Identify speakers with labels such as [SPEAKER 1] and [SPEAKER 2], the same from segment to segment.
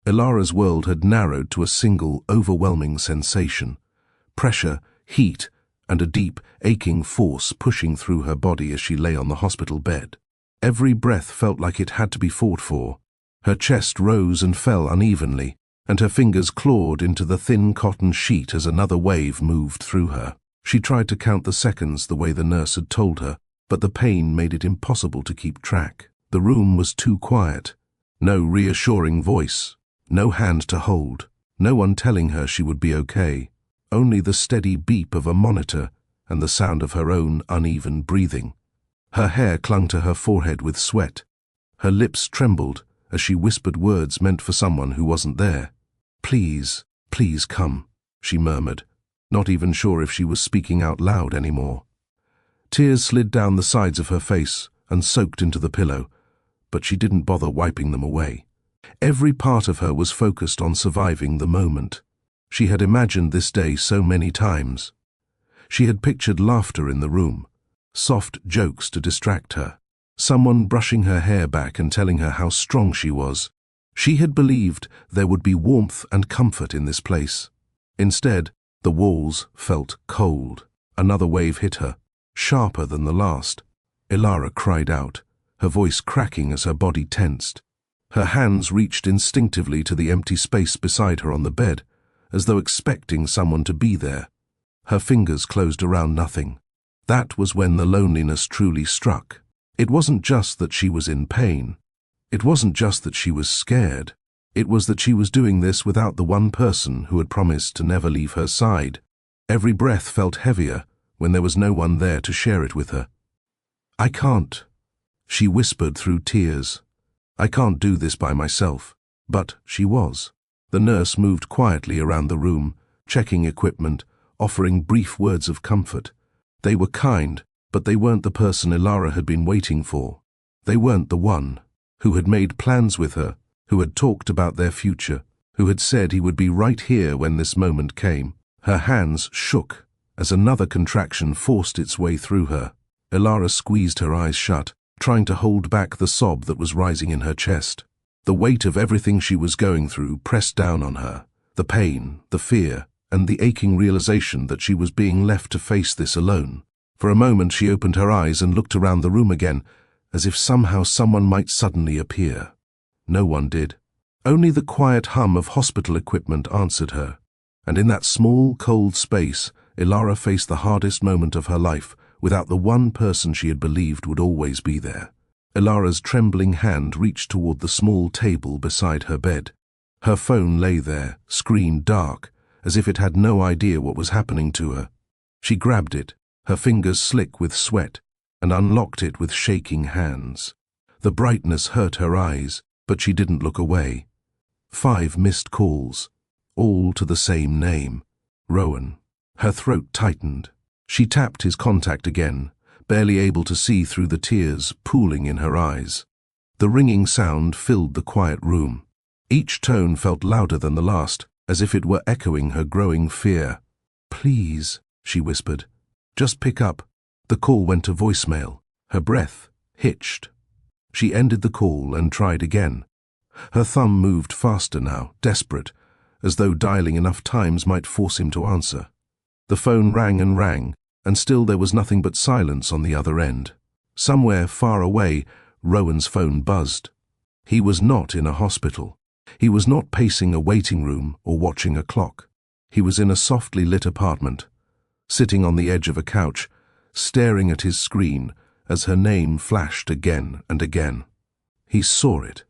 [SPEAKER 1] Ilara's world had narrowed to a single, overwhelming sensation. Pressure, heat, and a deep, aching force pushing through her body as she lay on the hospital bed. Every breath felt like it had to be fought for. Her chest rose and fell unevenly, and her fingers clawed into the thin cotton sheet as another wave moved through her. She tried to count the seconds the way the nurse had told her, but the pain made it impossible to keep track. The room was too quiet. No reassuring voice, no hand to hold, no one telling her she would be okay. Only the steady beep of a monitor and the sound of her own uneven breathing. Her hair clung to her forehead with sweat. Her lips trembled as she whispered words meant for someone who wasn't there. "Please, please come," she murmured, not even sure if she was speaking out loud anymore. Tears slid down the sides of her face and soaked into the pillow, but she didn't bother wiping them away. Every part of her was focused on surviving the moment. She had imagined this day so many times. She had pictured laughter in the room, soft jokes to distract her, someone brushing her hair back and telling her how strong she was. She had believed there would be warmth and comfort in this place. Instead, the walls felt cold. Another wave hit her, sharper than the last. Ilara cried out, her voice cracking as her body tensed. Her hands reached instinctively to the empty space beside her on the bed, as though expecting someone to be there. Her fingers closed around nothing. That was when the loneliness truly struck. It wasn't just that she was in pain. It wasn't just that she was scared. It was that she was doing this without the one person who had promised to never leave her side. Every breath felt heavier when there was no one there to share it with her. "I can't," she whispered through tears. "I can't do this by myself." But she was. The nurse moved quietly around the room, checking equipment, offering brief words of comfort. They were kind, but they weren't the person Ilara had been waiting for. They weren't the one who had made plans with her, who had talked about their future, who had said he would be right here when this moment came. Her hands shook as another contraction forced its way through her. Ilara squeezed her eyes shut, trying to hold back the sob that was rising in her chest. The weight of everything she was going through pressed down on her, the pain, the fear, and the aching realization that she was being left to face this alone. For a moment she opened her eyes and looked around the room again, as if somehow someone might suddenly appear. No one did. Only the quiet hum of hospital equipment answered her. And in that small, cold space, Ilara faced the hardest moment of her life without the one person she had believed would always be there. Ilara's trembling hand reached toward the small table beside her bed. Her phone lay there, screen dark, as if it had no idea what was happening to her. She grabbed it, her fingers slick with sweat, and unlocked it with shaking hands. The brightness hurt her eyes, but she didn't look away. 5 missed calls, all to the same name, Rowan. Her throat tightened. She tapped his contact again, barely able to see through the tears pooling in her eyes. The ringing sound filled the quiet room. Each tone felt louder than the last, as if it were echoing her growing fear. "Please," she whispered. "Just pick up." The call went to voicemail. Her breath hitched. She ended the call and tried again. Her thumb moved faster now, desperate, as though dialing enough times might force him to answer. The phone rang, and still there was nothing but silence on the other end. Somewhere far away, Rowan's phone buzzed. He was not in a hospital. He was not pacing a waiting room or watching a clock. He was in a softly lit apartment, sitting on the edge of a couch, staring at his screen as her name flashed again and again. He saw it.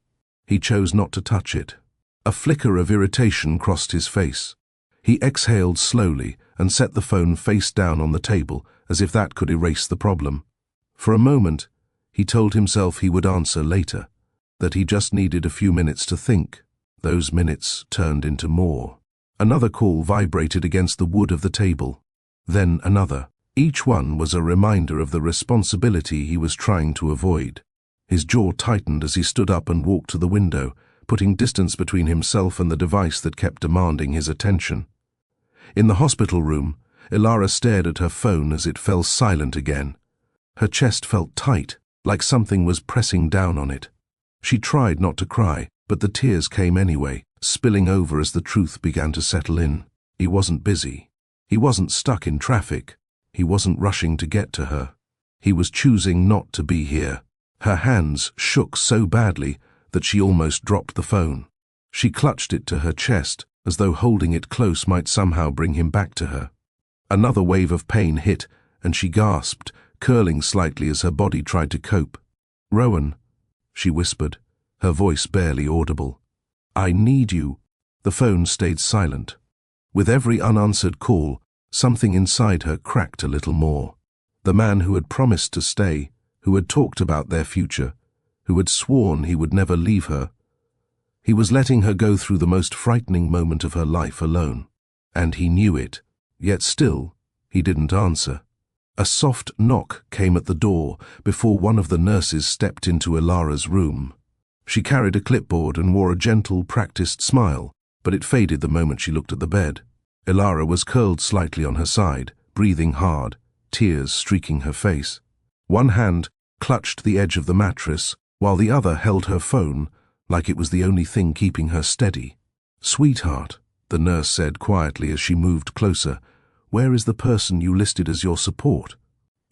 [SPEAKER 1] He chose not to touch it. A flicker of irritation crossed his face. He exhaled slowly and set the phone face down on the table as if that could erase the problem. For a moment, he told himself he would answer later, that he just needed a few minutes to think. Those minutes turned into more. Another call vibrated against the wood of the table. Then another. Each one was a reminder of the responsibility he was trying to avoid. His jaw tightened as he stood up and walked to the window, putting distance between himself and the device that kept demanding his attention. In the hospital room, Ilara stared at her phone as it fell silent again. Her chest felt tight, like something was pressing down on it. She tried not to cry, But the tears came anyway, spilling over as the truth began to settle in. He wasn't busy. He wasn't stuck in traffic. He wasn't rushing to get to her. He was choosing not to be here. Her hands shook so badly that she almost dropped the phone. She clutched it to her chest, as though holding it close might somehow bring him back to her. Another wave of pain hit, and she gasped, curling slightly as her body tried to cope. "Rowan," she whispered, her voice barely audible. "I need you." The phone stayed silent. With every unanswered call, something inside her cracked a little more. The man who had promised to stay, who had talked about their future, who had sworn he would never leave her, he was letting her go through the most frightening moment of her life alone. And he knew it, yet still, he didn't answer. A soft knock came at the door before one of the nurses stepped into Ilara's room. She carried a clipboard and wore a gentle, practiced smile, but it faded the moment she looked at the bed. Ilara was curled slightly on her side, breathing hard, tears streaking her face. One hand clutched the edge of the mattress, while the other held her phone like it was the only thing keeping her steady. "Sweetheart," the nurse said quietly as she moved closer, "where is the person you listed as your support?"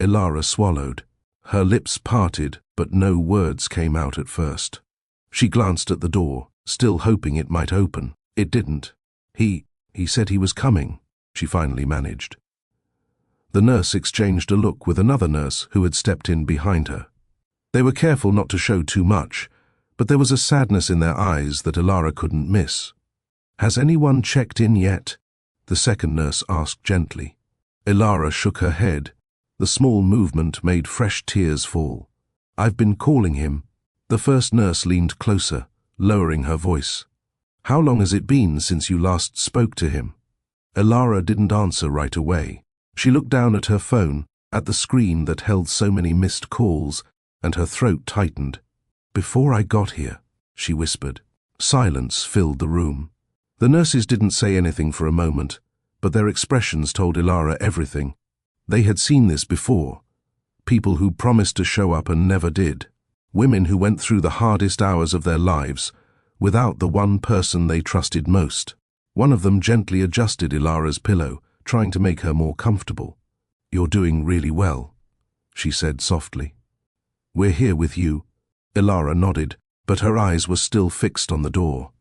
[SPEAKER 1] Ilara swallowed. Her lips parted, but no words came out at first. She glanced at the door, still hoping it might open. It didn't. He said he was coming, she finally managed. The nurse exchanged a look with another nurse who had stepped in behind her. They were careful not to show too much, but there was a sadness in their eyes that Ilara couldn't miss. "Has anyone checked in yet?" the second nurse asked gently. Ilara shook her head. The small movement made fresh tears fall. "I've been calling him." The first nurse leaned closer, lowering her voice. "How long has it been since you last spoke to him?" Ilara didn't answer right away. She looked down at her phone, at the screen that held so many missed calls, and her throat tightened. "Before I got here," she whispered. Silence filled the room. The nurses didn't say anything for a moment, but their expressions told Ilara everything. They had seen this before. People who promised to show up and never did. Women who went through the hardest hours of their lives without the one person they trusted most. One of them gently adjusted Ilara's pillow, trying to make her more comfortable. "You're doing really well," she said softly. "We're here with you." Ilara nodded, but her eyes were still fixed on the door.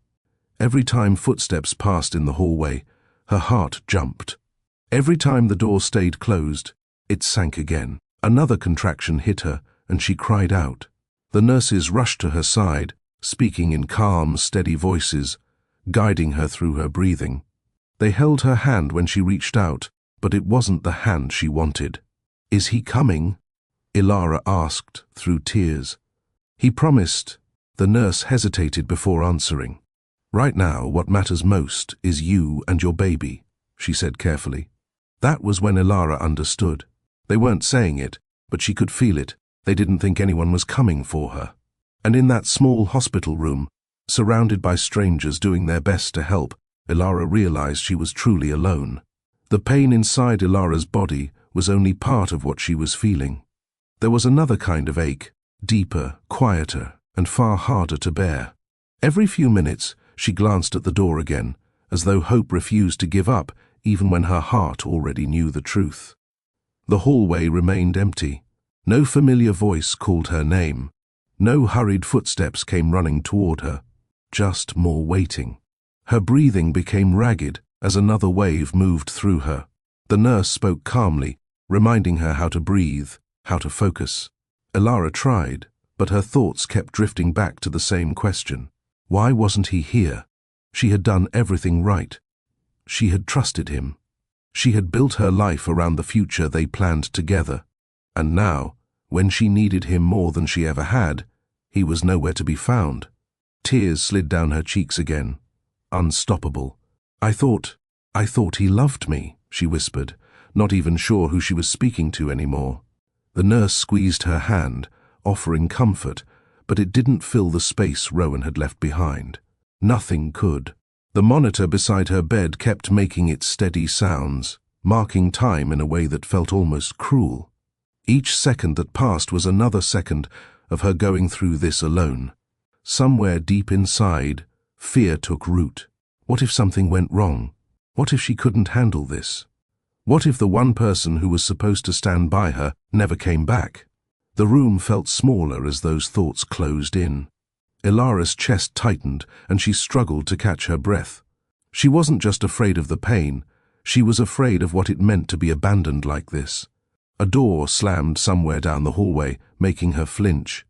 [SPEAKER 1] Every time footsteps passed in the hallway, her heart jumped. Every time the door stayed closed, it sank again. Another contraction hit her, and she cried out. The nurses rushed to her side, speaking in calm, steady voices, guiding her through her breathing. They held her hand when she reached out, but it wasn't the hand she wanted. "Is he coming?" Ilara asked through tears. "He promised." The nurse hesitated before answering. "Right now, what matters most is you and your baby," she said carefully. That was when Ilara understood. They weren't saying it, but she could feel it. They didn't think anyone was coming for her. And in that small hospital room, surrounded by strangers doing their best to help, Ilara realized she was truly alone. The pain inside Ilara's body was only part of what she was feeling. There was another kind of ache, deeper, quieter, and far harder to bear. Every few minutes, she glanced at the door again, as though hope refused to give up, even when her heart already knew the truth. The hallway remained empty. No familiar voice called her name. No hurried footsteps came running toward her. Just more waiting. Her breathing became ragged as another wave moved through her. The nurse spoke calmly, reminding her how to breathe, how to focus. Ilara tried, but her thoughts kept drifting back to the same question. Why wasn't he here? She had done everything right. She had trusted him. She had built her life around the future they planned together. And now, when she needed him more than she ever had, he was nowhere to be found. Tears slid down her cheeks again. Unstoppable. I thought he loved me," she whispered, not even sure who she was speaking to anymore. The nurse squeezed her hand, offering comfort, but it didn't fill the space Rowan had left behind. Nothing could. The monitor beside her bed kept making its steady sounds, marking time in a way that felt almost cruel. Each second that passed was another second of her going through this alone. somewhere deep inside, fear took root. What if something went wrong? What if she couldn't handle this? What if the one person who was supposed to stand by her never came back? The room felt smaller as those thoughts closed in. Ilara's chest tightened and she struggled to catch her breath. She wasn't just afraid of the pain, she was afraid of what it meant to be abandoned like this. A door slammed somewhere down the hallway, making her flinch.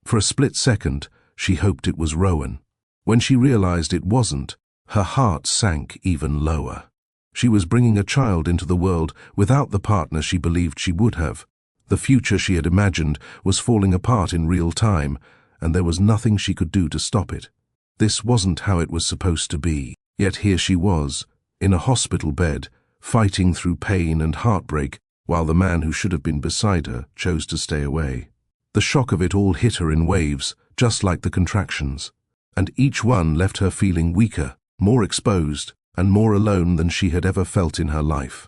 [SPEAKER 1] For a split second, she hoped it was Rowan. When she realized it wasn't, her heart sank even lower. She was bringing a child into the world without the partner she believed she would have. The future she had imagined was falling apart in real time, and there was nothing she could do to stop it. This wasn't how it was supposed to be. Yet here she was, in a hospital bed, fighting through pain and heartbreak, while the man who should have been beside her chose to stay away. The shock of it all hit her in waves, just like the contractions, and each one left her feeling weaker, more exposed, and more alone than she had ever felt in her life.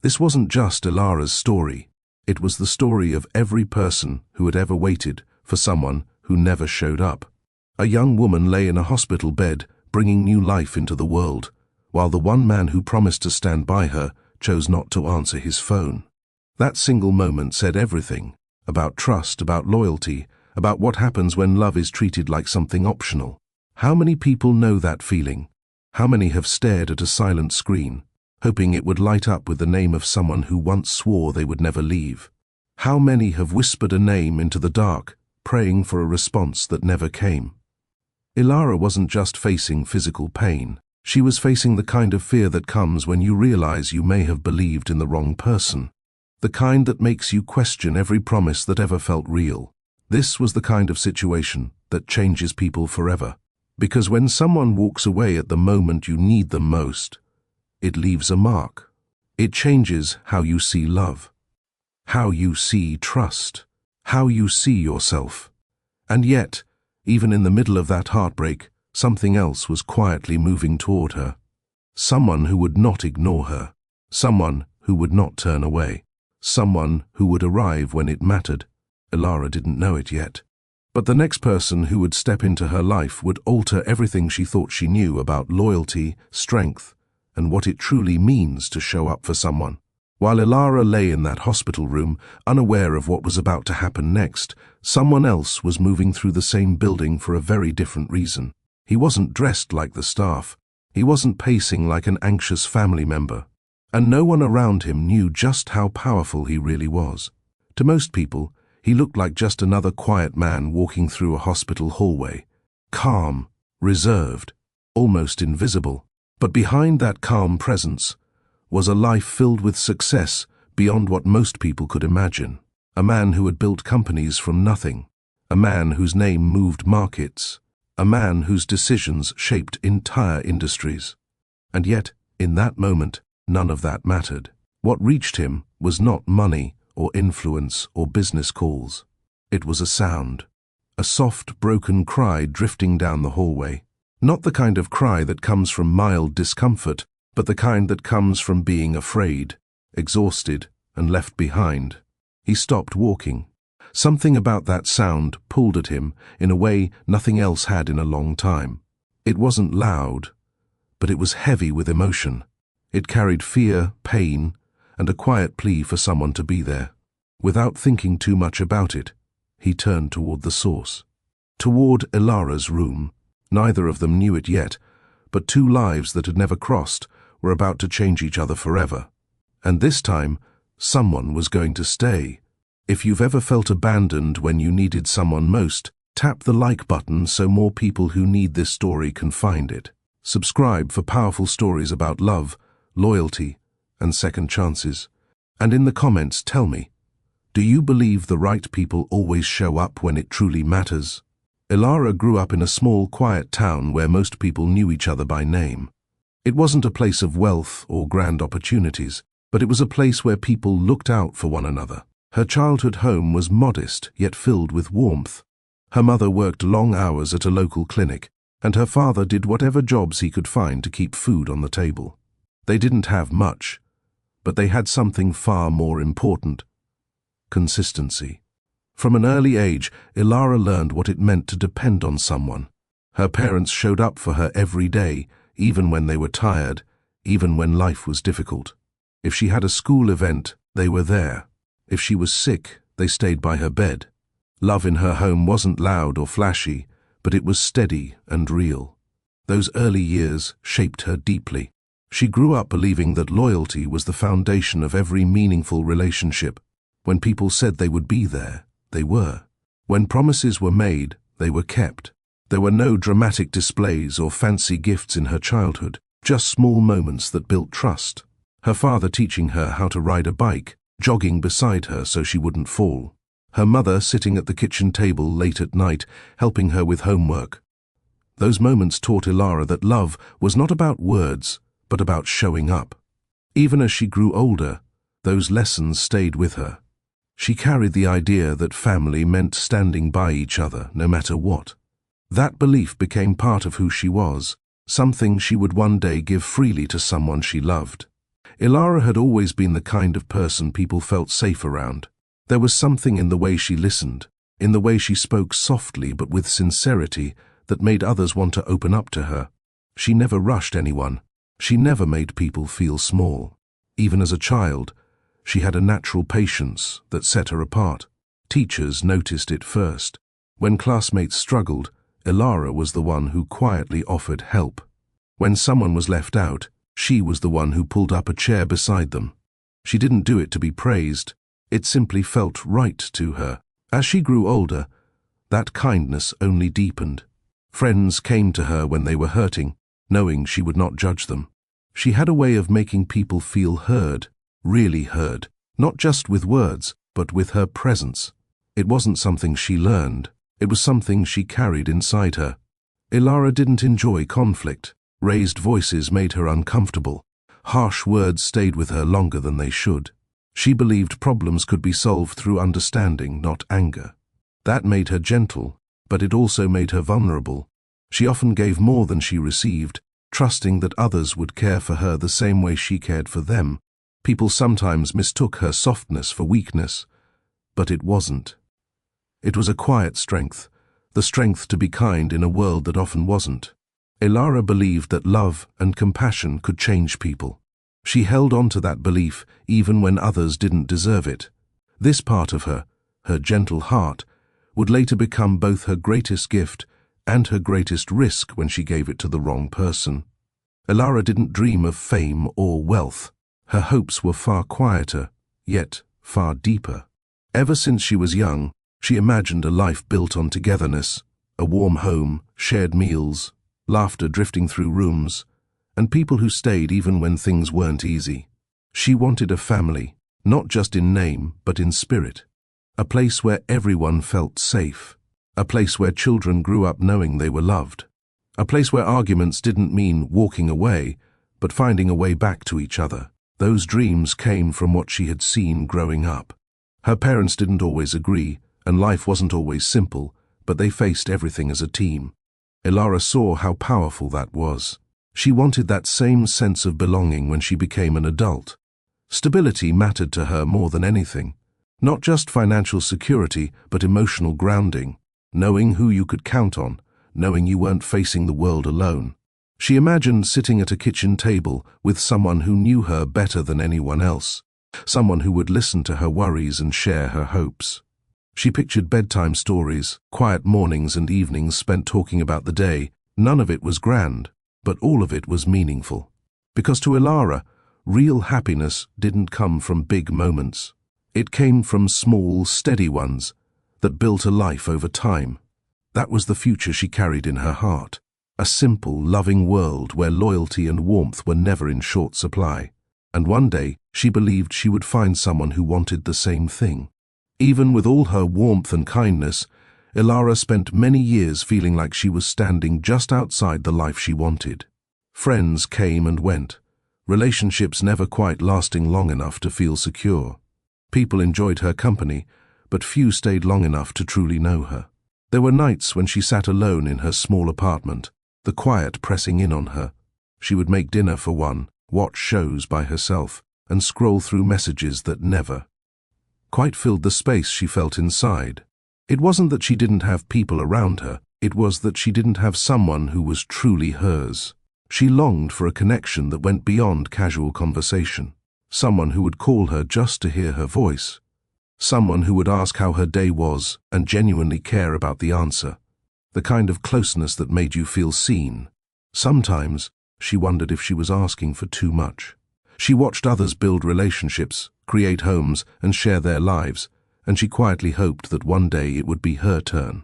[SPEAKER 1] This wasn't just Ilara's story. It was the story of every person who had ever waited for someone who never showed up. A young woman lay in a hospital bed, bringing new life into the world, while the one man who promised to stand by her chose not to answer his phone. That single moment said everything, about trust, about loyalty, about what happens when love is treated like something optional. How many people know that feeling? How many have stared at a silent screen, hoping it would light up with the name of someone who once swore they would never leave? How many have whispered a name into the dark, praying for a response that never came? Ilara wasn't just facing physical pain. She was facing the kind of fear that comes when you realize you may have believed in the wrong person. The kind that makes you question every promise that ever felt real. This was the kind of situation that changes people forever. Because when someone walks away at the moment you need them most, it leaves a mark. It changes how you see love, how you see trust, how you see yourself. And yet, even in the middle of that heartbreak, something else was quietly moving toward her. Someone who would not ignore her. Someone who would not turn away. Someone who would arrive when it mattered. Ilara didn't know it yet. But the next person who would step into her life would alter everything she thought she knew about loyalty, strength, and what it truly means to show up for someone. While Ilara lay in that hospital room, unaware of what was about to happen next, someone else was moving through the same building for a very different reason. He wasn't dressed like the staff. He wasn't pacing like an anxious family member. And no one around him knew just how powerful he really was. To most people, he looked like just another quiet man walking through a hospital hallway. Calm, reserved, almost invisible. But behind that calm presence was a life filled with success beyond what most people could imagine. A man who had built companies from nothing. A man whose name moved markets. A man whose decisions shaped entire industries. And yet, in that moment, none of that mattered. What reached him was not money or influence or business calls. It was a sound. A soft, broken cry drifting down the hallway. Not the kind of cry that comes from mild discomfort, but the kind that comes from being afraid, exhausted, and left behind. He stopped walking. Something about that sound pulled at him in a way nothing else had in a long time. It wasn't loud, but it was heavy with emotion. It carried fear, pain, and a quiet plea for someone to be there. Without thinking too much about it, he turned toward the source. Toward Ilara's room. Neither of them knew it yet, but two lives that had never crossed were about to change each other forever. And this time, someone was going to stay. If you've ever felt abandoned when you needed someone most, tap the like button so more people who need this story can find it. Subscribe for powerful stories about love, loyalty, and second chances. And in the comments tell me, do you believe the right people always show up when it truly matters? Ilara grew up in a small, quiet town where most people knew each other by name. It wasn't a place of wealth or grand opportunities, but it was a place where people looked out for one another. Her childhood home was modest, yet filled with warmth. Her mother worked long hours at a local clinic, and her father did whatever jobs he could find to keep food on the table. They didn't have much, but they had something far more important: consistency. From an early age, Ilara learned what it meant to depend on someone. Her parents showed up for her every day, even when they were tired, even when life was difficult. If she had a school event, they were there. If she was sick, they stayed by her bed. Love in her home wasn't loud or flashy, but it was steady and real. Those early years shaped her deeply. She grew up believing that loyalty was the foundation of every meaningful relationship. When people said they would be there, they were. When promises were made, they were kept. There were no dramatic displays or fancy gifts in her childhood, just small moments that built trust. Her father teaching her how to ride a bike, jogging beside her so she wouldn't fall. Her mother sitting at the kitchen table late at night, helping her with homework. Those moments taught Ilara that love was not about words, but about showing up. Even as she grew older, those lessons stayed with her. She carried the idea that family meant standing by each other, no matter what. That belief became part of who she was, something she would one day give freely to someone she loved. Ilara had always been the kind of person people felt safe around. There was something in the way she listened, in the way she spoke softly but with sincerity, that made others want to open up to her. She never rushed anyone. She never made people feel small. Even as a child, she had a natural patience that set her apart. Teachers noticed it first. When classmates struggled, Ilara was the one who quietly offered help. When someone was left out, she was the one who pulled up a chair beside them. She didn't do it to be praised. It simply felt right to her. As she grew older, that kindness only deepened. Friends came to her when they were hurting, knowing she would not judge them. She had a way of making people feel heard, really heard, not just with words, but with her presence. It wasn't something she learned. It was something she carried inside her. Ilara didn't enjoy conflict. Raised voices made her uncomfortable. Harsh words stayed with her longer than they should. She believed problems could be solved through understanding, not anger. That made her gentle, but it also made her vulnerable. She often gave more than she received, trusting that others would care for her the same way she cared for them. People sometimes mistook her softness for weakness, but it wasn't. It was a quiet strength, the strength to be kind in a world that often wasn't. Ilara believed that love and compassion could change people. She held on to that belief even when others didn't deserve it. This part of her, her gentle heart, would later become both her greatest gift and her greatest risk when she gave it to the wrong person. Ilara didn't dream of fame or wealth. Her hopes were far quieter, yet far deeper. Ever since she was young, she imagined a life built on togetherness, a warm home, shared meals, laughter drifting through rooms, and people who stayed even when things weren't easy. She wanted a family, not just in name, but in spirit. A place where everyone felt safe. A place where children grew up knowing they were loved. A place where arguments didn't mean walking away, but finding a way back to each other. Those dreams came from what she had seen growing up. Her parents didn't always agree, and life wasn't always simple, but they faced everything as a team. Ilara saw how powerful that was. She wanted that same sense of belonging when she became an adult. Stability mattered to her more than anything. Not just financial security, but emotional grounding. Knowing who you could count on, knowing you weren't facing the world alone. She imagined sitting at a kitchen table with someone who knew her better than anyone else. Someone who would listen to her worries and share her hopes. She pictured bedtime stories, quiet mornings and evenings spent talking about the day. None of it was grand, but all of it was meaningful. Because to Ilara, real happiness didn't come from big moments. It came from small, steady ones that built a life over time. That was the future she carried in her heart. A simple, loving world where loyalty and warmth were never in short supply. And one day, she believed she would find someone who wanted the same thing. Even with all her warmth and kindness, Ilara spent many years feeling like she was standing just outside the life she wanted. Friends came and went, relationships never quite lasting long enough to feel secure. People enjoyed her company, but few stayed long enough to truly know her. There were nights when she sat alone in her small apartment, the quiet pressing in on her. She would make dinner for one, watch shows by herself, and scroll through messages that never quite filled the space she felt inside. It wasn't that she didn't have people around her, it was that she didn't have someone who was truly hers. She longed for a connection that went beyond casual conversation. Someone who would call her just to hear her voice. Someone who would ask how her day was and genuinely care about the answer. The kind of closeness that made you feel seen. Sometimes, she wondered if she was asking for too much. She watched others build relationships, create homes, and share their lives, and she quietly hoped that one day it would be her turn.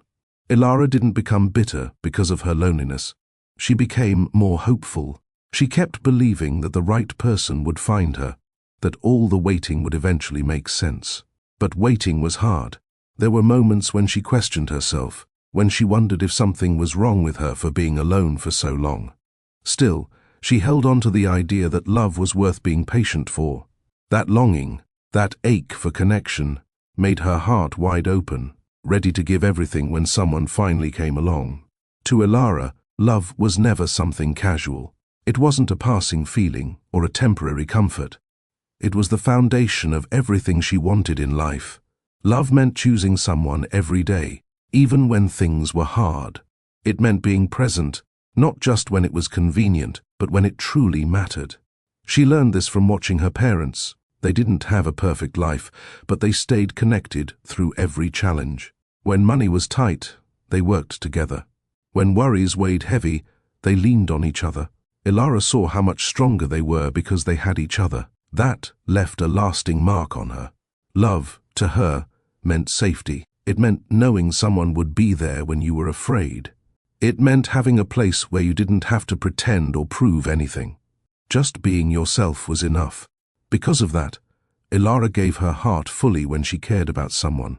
[SPEAKER 1] Ilara didn't become bitter because of her loneliness. She became more hopeful. She kept believing that the right person would find her, that all the waiting would eventually make sense. But waiting was hard. There were moments when she questioned herself, when she wondered if something was wrong with her for being alone for so long. Still, she held on to the idea that love was worth being patient for. That longing, that ache for connection, made her heart wide open, ready to give everything when someone finally came along. To Ilara, love was never something casual. It wasn't a passing feeling or a temporary comfort. It was the foundation of everything she wanted in life. Love meant choosing someone every day, even when things were hard. It meant being present, not just when it was convenient, but when it truly mattered. She learned this from watching her parents. They didn't have a perfect life, but they stayed connected through every challenge. When money was tight, they worked together. When worries weighed heavy, they leaned on each other. Ilara saw how much stronger they were because they had each other. That left a lasting mark on her. Love, to her, meant safety. It meant knowing someone would be there when you were afraid. It meant having a place where you didn't have to pretend or prove anything. Just being yourself was enough. Because of that, Ilara gave her heart fully when she cared about someone.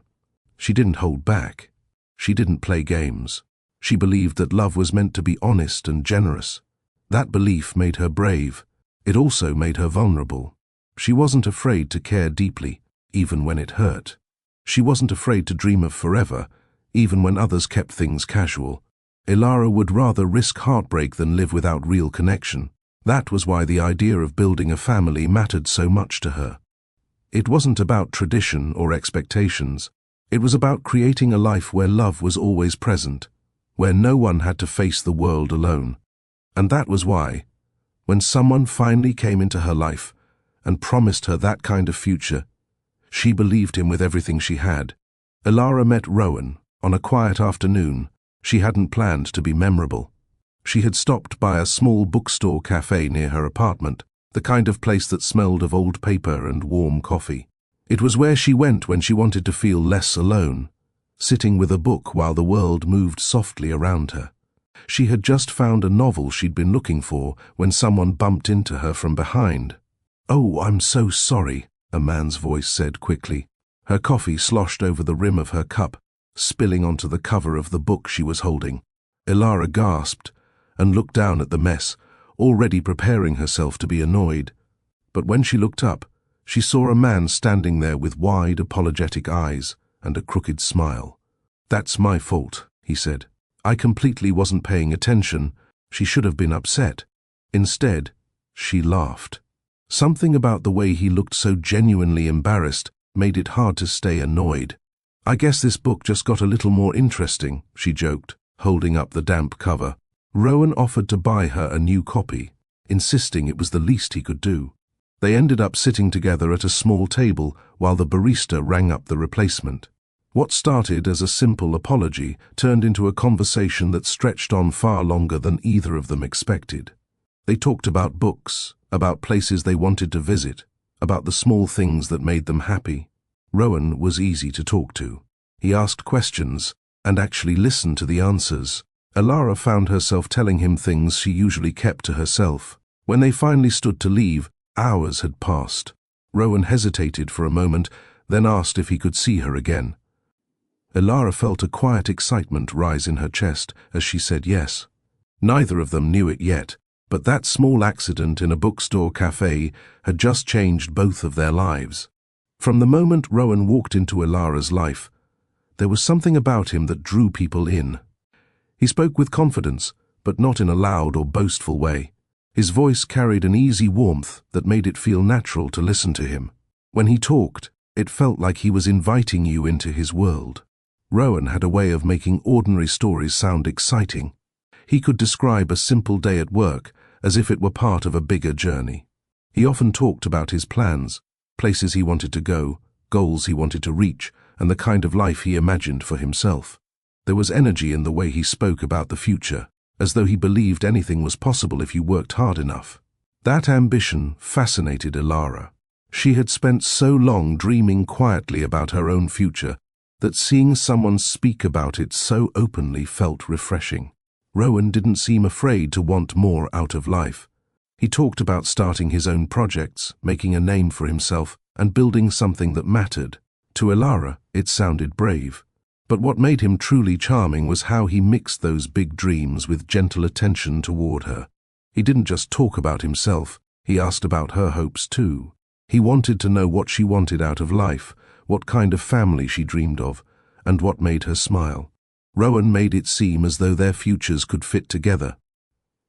[SPEAKER 1] She didn't hold back. She didn't play games. She believed that love was meant to be honest and generous. That belief made her brave. It also made her vulnerable. She wasn't afraid to care deeply, even when it hurt. She wasn't afraid to dream of forever, even when others kept things casual. Ilara would rather risk heartbreak than live without real connection. That was why the idea of building a family mattered so much to her. It wasn't about tradition or expectations. It was about creating a life where love was always present, where no one had to face the world alone. And that was why, when someone finally came into her life and promised her that kind of future, she believed him with everything she had. Ilara met Rowan on a quiet afternoon. She hadn't planned to be memorable. She had stopped by a small bookstore cafe near her apartment, the kind of place that smelled of old paper and warm coffee. It was where she went when she wanted to feel less alone, sitting with a book while the world moved softly around her. She had just found a novel she'd been looking for when someone bumped into her from behind. "Oh, I'm so sorry," a man's voice said quickly. Her coffee sloshed over the rim of her cup, spilling onto the cover of the book she was holding. Ilara gasped and looked down at the mess, already preparing herself to be annoyed. But when she looked up, she saw a man standing there with wide, apologetic eyes and a crooked smile. "That's my fault," he said. "I completely wasn't paying attention." She should have been upset. Instead, she laughed. Something about the way he looked so genuinely embarrassed made it hard to stay annoyed. "I guess this book just got a little more interesting," she joked, holding up the damp cover. Rowan offered to buy her a new copy, insisting it was the least he could do. They ended up sitting together at a small table while the barista rang up the replacement. What started as a simple apology turned into a conversation that stretched on far longer than either of them expected. They talked about books, about places they wanted to visit, about the small things that made them happy. Rowan was easy to talk to. He asked questions and actually listened to the answers. Ilara found herself telling him things she usually kept to herself. When they finally stood to leave, hours had passed. Rowan hesitated for a moment, then asked if he could see her again. Ilara felt a quiet excitement rise in her chest as she said yes. Neither of them knew it yet, but that small accident in a bookstore cafe had just changed both of their lives. From the moment Rowan walked into Ilara's life, there was something about him that drew people in. He spoke with confidence, but not in a loud or boastful way. His voice carried an easy warmth that made it feel natural to listen to him. When he talked, It felt like he was inviting you into his world. Rowan had a way of making ordinary stories sound exciting. He could describe a simple day at work as if it were part of a bigger journey. He often talked about his plans, places he wanted to go, goals he wanted to reach, and the kind of life he imagined for himself. There was energy in the way he spoke about the future, as though he believed anything was possible if you worked hard enough. That ambition fascinated Elara. She had spent so long dreaming quietly about her own future that seeing someone speak about it so openly felt refreshing. Rowan didn't seem afraid to want more out of life. He talked about starting his own projects, making a name for himself, and building something that mattered. To Elara, it sounded brave. But what made him truly charming was how he mixed those big dreams with gentle attention toward her. He didn't just talk about himself, he asked about her hopes too. He wanted to know what she wanted out of life, what kind of family she dreamed of, and what made her smile. Rowan made it seem as though their futures could fit together.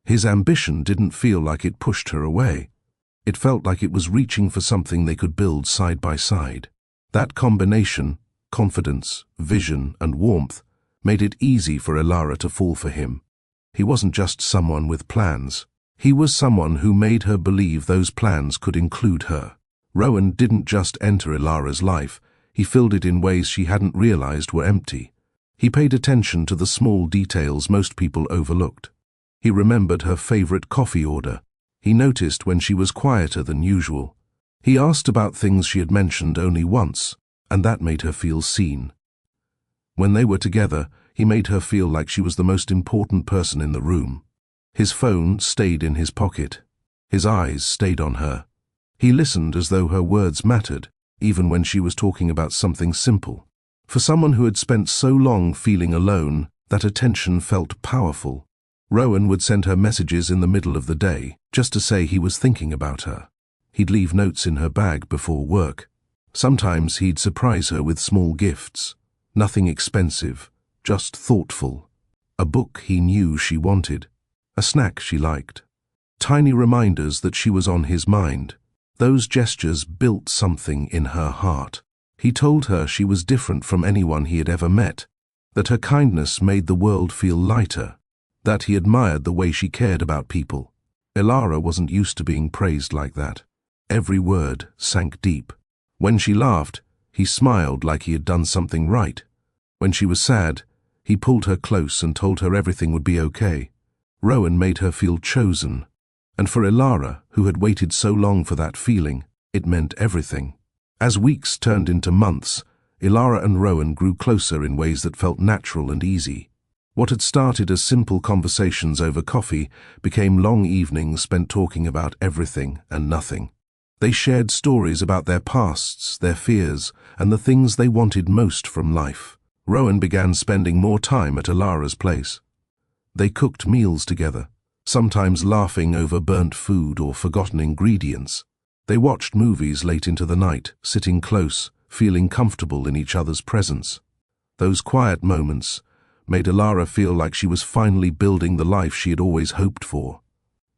[SPEAKER 1] His ambition didn't feel like it pushed her away. It felt like it was reaching for something they could build side by side. That combination, confidence, vision, and warmth, made it easy for Elara to fall for him. He wasn't just someone with plans. He was someone who made her believe those plans could include her. Rowan didn't just enter Elara's life, he filled it in ways she hadn't realized were empty. He paid attention to the small details most people overlooked. He remembered her favorite coffee order. He noticed when she was quieter than usual. He asked about things she had mentioned only once, and that made her feel seen. When they were together, he made her feel like she was the most important person in the room. His phone stayed in his pocket. His eyes stayed on her. He listened as though her words mattered, even when she was talking about something simple. For someone who had spent so long feeling alone, that attention felt powerful. Rowan would send her messages in the middle of the day, just to say he was thinking about her. He'd leave notes in her bag before work. Sometimes he'd surprise her with small gifts. Nothing expensive, just thoughtful. A book he knew she wanted. A snack she liked. Tiny reminders that she was on his mind. Those gestures built something in her heart. He told her she was different from anyone he had ever met, that her kindness made the world feel lighter, that he admired the way she cared about people. Elara wasn't used to being praised like that. Every word sank deep. When she laughed, he smiled like he had done something right. When she was sad, he pulled her close and told her everything would be okay. Rowan made her feel chosen, and for Elara, who had waited so long for that feeling, it meant everything. As weeks turned into months, Elara and Rowan grew closer in ways that felt natural and easy. What had started as simple conversations over coffee became long evenings spent talking about everything and nothing. They shared stories about their pasts, their fears, and the things they wanted most from life. Rowan began spending more time at Elara's place. They cooked meals together, sometimes laughing over burnt food or forgotten ingredients. They watched movies late into the night, sitting close, feeling comfortable in each other's presence. Those quiet moments made Elara feel like she was finally building the life she had always hoped for.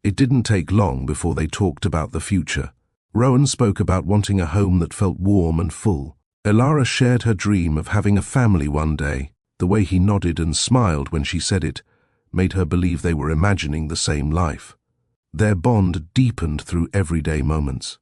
[SPEAKER 1] It didn't take long before they talked about the future. Rowan spoke about wanting a home that felt warm and full. Elara shared her dream of having a family one day. The way he nodded and smiled when she said it made her believe they were imagining the same life. Their bond deepened through everyday moments,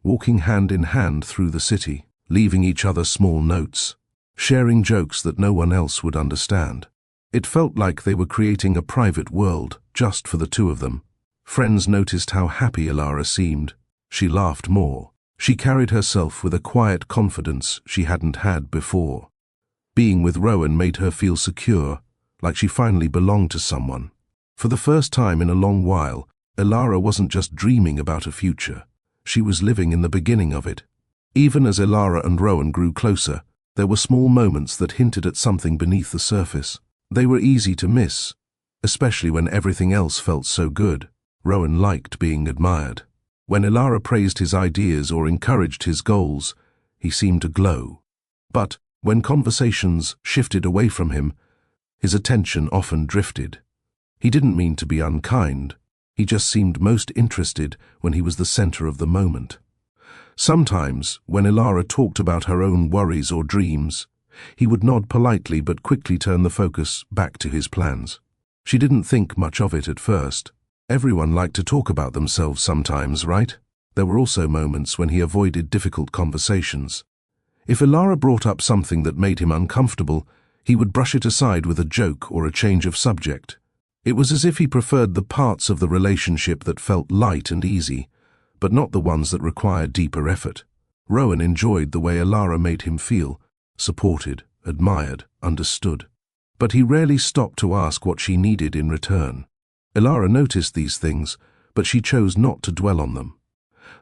[SPEAKER 1] walking hand in hand through the city, leaving each other small notes, sharing jokes that no one else would understand. It felt like they were creating a private world just for the two of them. Friends noticed how happy Elara seemed. She laughed more. She carried herself with a quiet confidence she hadn't had before. Being with Rowan made her feel secure, like she finally belonged to someone. For the first time in a long while, Elara wasn't just dreaming about a future. She was living in the beginning of it. Even as Elara and Rowan grew closer, there were small moments that hinted at something beneath the surface. They were easy to miss, especially when everything else felt so good. Rowan liked being admired. When Elara praised his ideas or encouraged his goals, he seemed to glow. But when conversations shifted away from him, his attention often drifted. He didn't mean to be unkind. He just seemed most interested when he was the center of the moment. Sometimes, when Ilara talked about her own worries or dreams, he would nod politely but quickly turn the focus back to his plans. She didn't think much of it at first. Everyone liked to talk about themselves sometimes, right? There were also moments when he avoided difficult conversations. If Ilara brought up something that made him uncomfortable, he would brush it aside with a joke or a change of subject. It was as if he preferred the parts of the relationship that felt light and easy, but not the ones that required deeper effort. Rowan enjoyed the way Ilara made him feel, supported, admired, understood. But he rarely stopped to ask what she needed in return. Ilara noticed these things, but she chose not to dwell on them.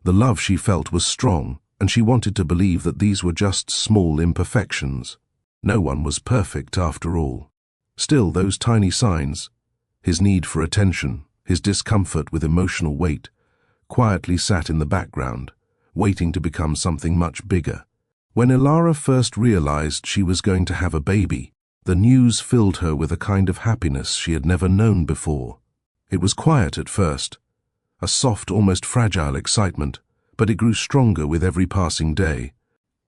[SPEAKER 1] The love she felt was strong, and she wanted to believe that these were just small imperfections. No one was perfect after all. Still, those tiny signs, his need for attention, his discomfort with emotional weight, quietly sat in the background, waiting to become something much bigger. When Ilara first realized she was going to have a baby, the news filled her with a kind of happiness she had never known before. It was quiet at first, a soft, almost fragile excitement, but it grew stronger with every passing day.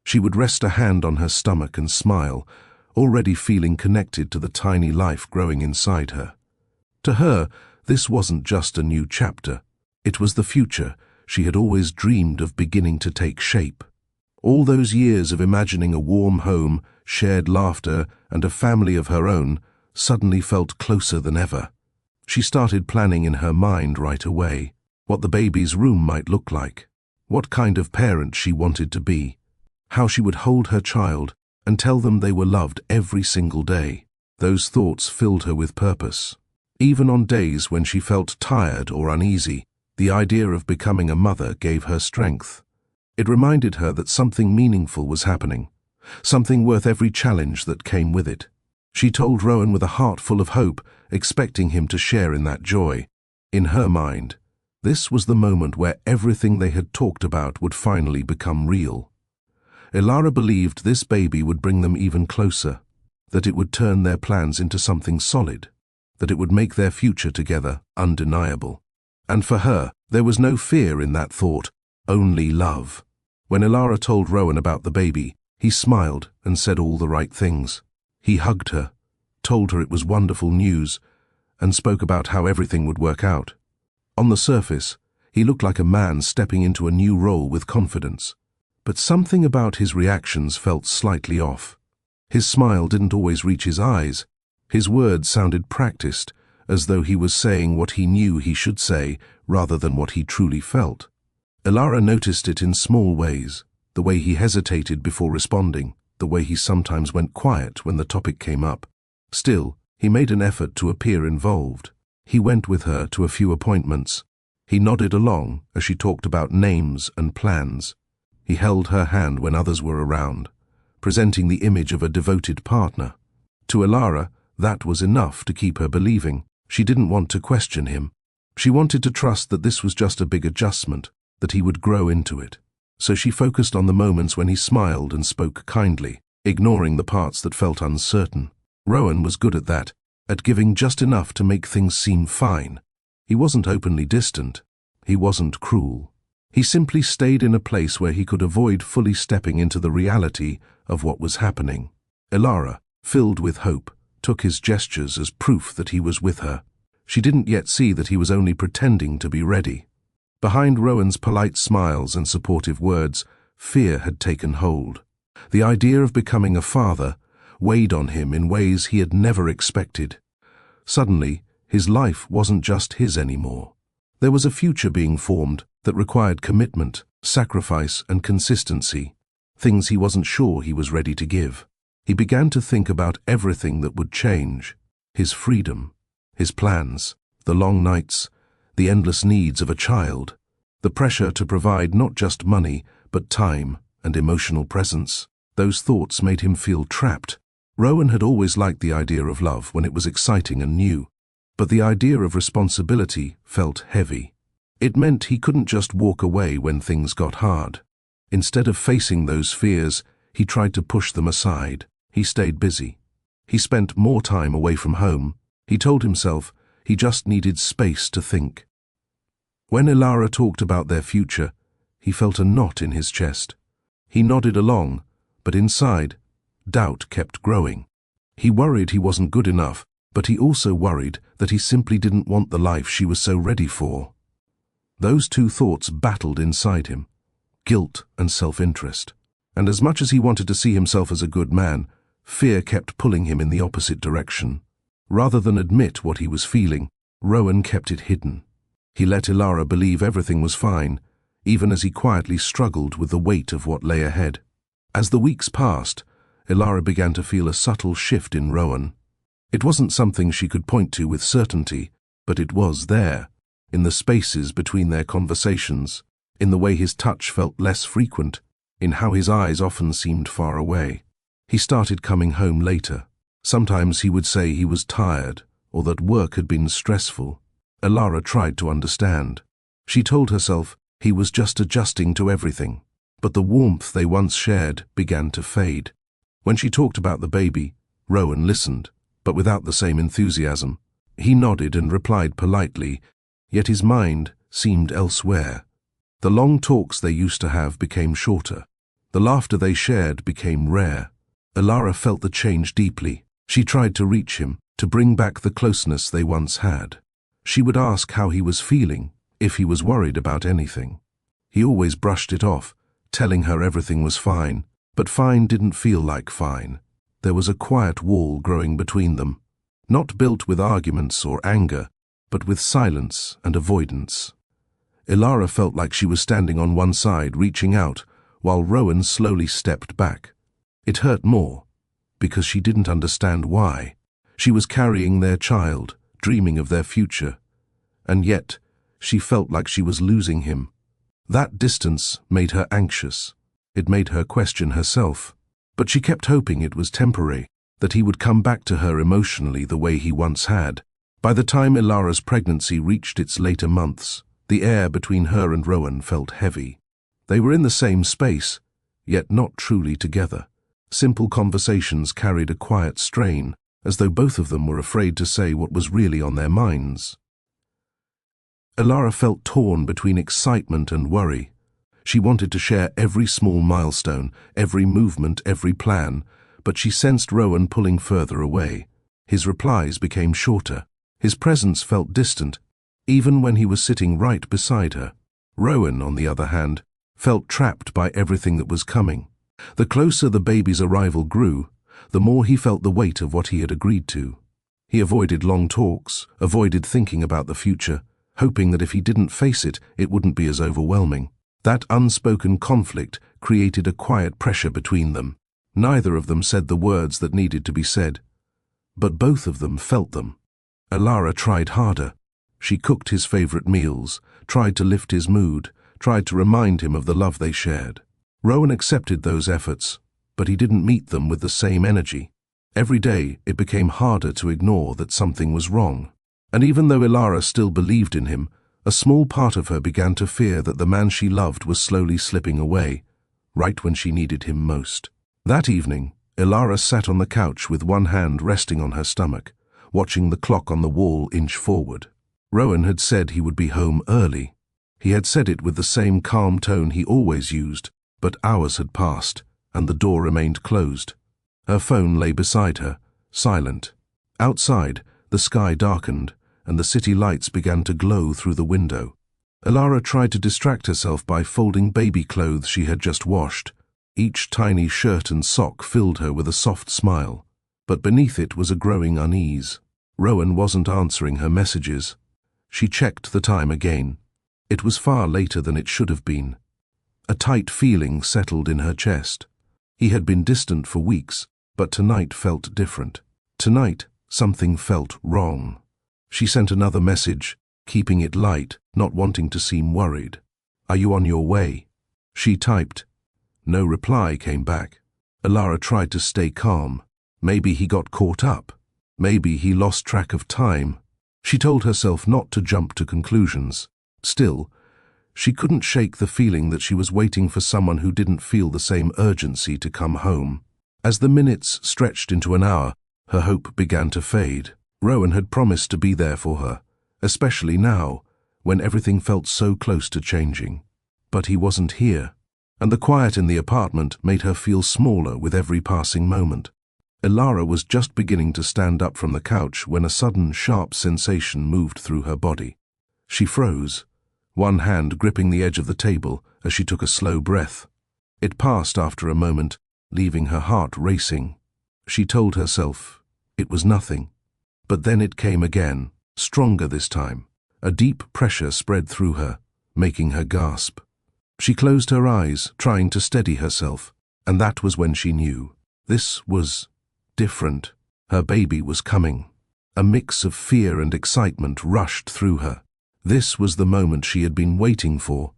[SPEAKER 1] She would rest a hand on her stomach and smile, already feeling connected to the tiny life growing inside her. To her, this wasn't just a new chapter. It was the future she had always dreamed of beginning to take shape. All those years of imagining a warm home, shared laughter, and a family of her own suddenly felt closer than ever. She started planning in her mind right away what the baby's room might look like, what kind of parent she wanted to be, how she would hold her child and tell them they were loved every single day. Those thoughts filled her with purpose. Even on days when she felt tired or uneasy, the idea of becoming a mother gave her strength. It reminded her that something meaningful was happening, something worth every challenge that came with it. She told Rowan with a heart full of hope, expecting him to share in that joy. In her mind, this was the moment where everything they had talked about would finally become real. Ilara believed this baby would bring them even closer, that it would turn their plans into something solid, that it would make their future together undeniable. And for her, there was no fear in that thought, only love. When Ilara told Rowan about the baby, he smiled and said all the right things. He hugged her, told her it was wonderful news, and spoke about how everything would work out. On the surface, he looked like a man stepping into a new role with confidence. But something about his reactions felt slightly off. His smile didn't always reach his eyes. His words sounded practiced, as though he was saying what he knew he should say rather than what he truly felt. Ilara noticed it in small ways, the way he hesitated before responding, the way he sometimes went quiet when the topic came up. Still, he made an effort to appear involved. He went with her to a few appointments. He nodded along as she talked about names and plans. He held her hand when others were around, presenting the image of a devoted partner. To Ilara, that was enough to keep her believing. She didn't want to question him. She wanted to trust that this was just a big adjustment, that he would grow into it. So she focused on the moments when he smiled and spoke kindly, ignoring the parts that felt uncertain. Rowan was good at that, at giving just enough to make things seem fine. He wasn't openly distant. He wasn't cruel. He simply stayed in a place where he could avoid fully stepping into the reality of what was happening. Ilara, filled with hope, took his gestures as proof that he was with her. She didn't yet see that he was only pretending to be ready. Behind Rowan's polite smiles and supportive words, fear had taken hold. The idea of becoming a father weighed on him in ways he had never expected. Suddenly, his life wasn't just his anymore. There was a future being formed that required commitment, sacrifice, and consistency, things he wasn't sure he was ready to give. He began to think about everything that would change: his freedom, his plans, the long nights, the endless needs of a child, the pressure to provide not just money, but time and emotional presence. Those thoughts made him feel trapped. Rowan had always liked the idea of love when it was exciting and new, but the idea of responsibility felt heavy. It meant he couldn't just walk away when things got hard. Instead of facing those fears, he tried to push them aside. He stayed busy. He spent more time away from home. He told himself he just needed space to think. When Ilara talked about their future, He felt a knot in his chest. He nodded along, but inside, doubt kept growing. He worried he wasn't good enough, but he also worried that he simply didn't want the life she was so ready for. Those two thoughts battled inside him, guilt and self-interest. And as much as he wanted to see himself as a good man, fear kept pulling him in the opposite direction. Rather than admit what he was feeling, Rowan kept it hidden. He let Ilara believe everything was fine, even as he quietly struggled with the weight of what lay ahead. As the weeks passed, Ilara began to feel a subtle shift in Rowan. It wasn't something she could point to with certainty, but it was there, in the spaces between their conversations, in the way his touch felt less frequent, in how his eyes often seemed far away. He started coming home later. Sometimes he would say he was tired, or that work had been stressful. Ilara tried to understand. She told herself he was just adjusting to everything, but the warmth they once shared began to fade. When she talked about the baby, Rowan listened, but without the same enthusiasm. He nodded and replied politely, yet his mind seemed elsewhere. The long talks they used to have became shorter. The laughter they shared became rare. Ilara felt the change deeply. She tried to reach him, to bring back the closeness they once had. She would ask how he was feeling, if he was worried about anything. He always brushed it off, telling her everything was fine, but fine didn't feel like fine. There was a quiet wall growing between them, not built with arguments or anger, but with silence and avoidance. Ilara felt like she was standing on one side, reaching out, while Rowan slowly stepped back. It hurt more, because she didn't understand why. She was carrying their child, dreaming of their future, and yet she felt like she was losing him. That distance made her anxious. It made her question herself. But she kept hoping it was temporary, that he would come back to her emotionally the way he once had. By the time Ilara's pregnancy reached its later months, the air between her and Rowan felt heavy. They were in the same space, yet not truly together. Simple conversations carried a quiet strain, as though both of them were afraid to say what was really on their minds. Ilara felt torn between excitement and worry. She wanted to share every small milestone, every movement, every plan, but she sensed Rowan pulling further away. His replies became shorter. His presence felt distant, even when he was sitting right beside her. Rowan, on the other hand, felt trapped by everything that was coming. The closer the baby's arrival grew, the more he felt the weight of what he had agreed to. He avoided long talks, avoided thinking about the future, hoping that if he didn't face it, it wouldn't be as overwhelming. That unspoken conflict created a quiet pressure between them. Neither of them said the words that needed to be said, but both of them felt them. Ilara tried harder. She cooked his favorite meals, tried to lift his mood, tried to remind him of the love they shared. Rowan accepted those efforts, but he didn't meet them with the same energy. Every day, it became harder to ignore that something was wrong. And even though Ilara still believed in him, a small part of her began to fear that the man she loved was slowly slipping away, right when she needed him most. That evening, Ilara sat on the couch with one hand resting on her stomach, watching the clock on the wall inch forward. Rowan had said he would be home early. He had said it with the same calm tone he always used, but hours had passed, and the door remained closed. Her phone lay beside her, silent. Outside, the sky darkened, and the city lights began to glow through the window. Ilara tried to distract herself by folding baby clothes she had just washed. Each tiny shirt and sock filled her with a soft smile, but beneath it was a growing unease. Rowan wasn't answering her messages. She checked the time again. It was far later than it should have been. A tight feeling settled in her chest. He had been distant for weeks, but tonight felt different. Tonight, something felt wrong. She sent another message, keeping it light, not wanting to seem worried. "Are you on your way?" She typed. No reply came back. Ilara tried to stay calm. Maybe he got caught up. Maybe he lost track of time. She told herself not to jump to conclusions. Still, she couldn't shake the feeling that she was waiting for someone who didn't feel the same urgency to come home. As the minutes stretched into an hour, her hope began to fade. Rowan had promised to be there for her, especially now, when everything felt so close to changing. but he wasn't here, and the quiet in the apartment made her feel smaller with every passing moment. Ilara was just beginning to stand up from the couch when a sudden, sharp sensation moved through her body. She froze, one hand gripping the edge of the table as she took a slow breath. It passed after a moment, leaving her heart racing. She told herself it was nothing. But then it came again, stronger this time. A deep pressure spread through her, making her gasp. She closed her eyes, trying to steady herself, and that was when she knew. This was different. Her baby was coming. A mix of fear and excitement rushed through her. This was the moment she had been waiting for.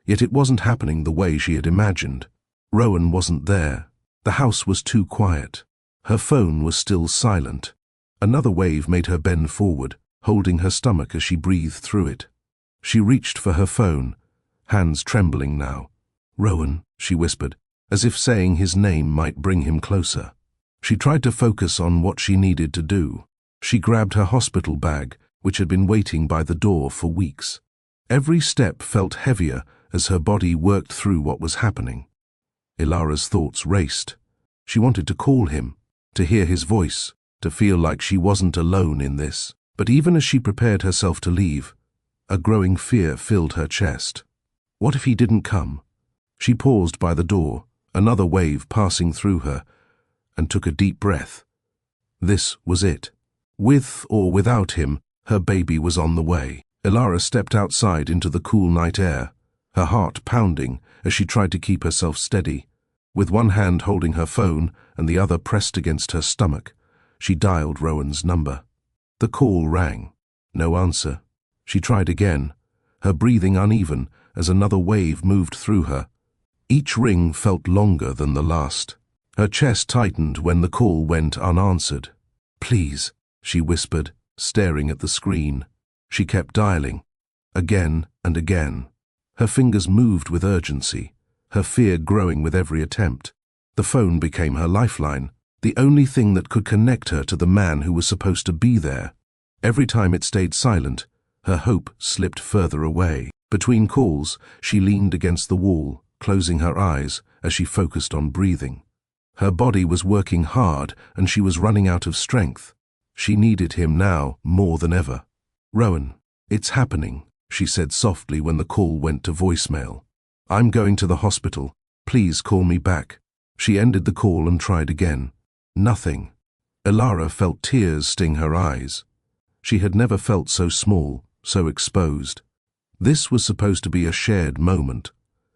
[SPEAKER 1] Yet it wasn't happening the way she had imagined. Rowan wasn't there. The house was too quiet. Her phone was still silent. Another wave made her bend forward, holding her stomach as she breathed through it. She reached for her phone, hands trembling now. "Rowan," she whispered, as if saying his name might bring him closer. She tried to focus on what she needed to do. She grabbed her hospital bag, which had been waiting by the door for weeks. Every step felt heavier as her body worked through what was happening. Ilara's thoughts raced. She wanted to call him, to hear his voice, to feel like she wasn't alone in this. But even as she prepared herself to leave, a growing fear filled her chest. What if he didn't come? She paused by the door, another wave passing through her, and took a deep breath. This was it. With or without him, her baby was on the way. Ilara stepped outside into the cool night air, her heart pounding as she tried to keep herself steady. With one hand holding her phone and the other pressed against her stomach, she dialed Rowan's number. The call rang. No answer. She tried again, her breathing uneven as another wave moved through her. Each ring felt longer than the last. Her chest tightened when the call went unanswered. "Please," she whispered, staring at the screen. She kept dialing, again and again. Her fingers moved with urgency, her fear growing with every attempt. The phone became her lifeline, the only thing that could connect her to the man who was supposed to be there. Every time it stayed silent, her hope slipped further away. Between calls, she leaned against the wall, closing her eyes as she focused on breathing. Her body was working hard and she was running out of strength. She needed him now more than ever. "Rowan, it's happening," she said softly when the call went to voicemail. "I'm going to the hospital. Please call me back." She ended the call and tried again. Nothing. Ilara felt tears sting her eyes. She had never felt so small, so exposed. This was supposed to be a shared moment,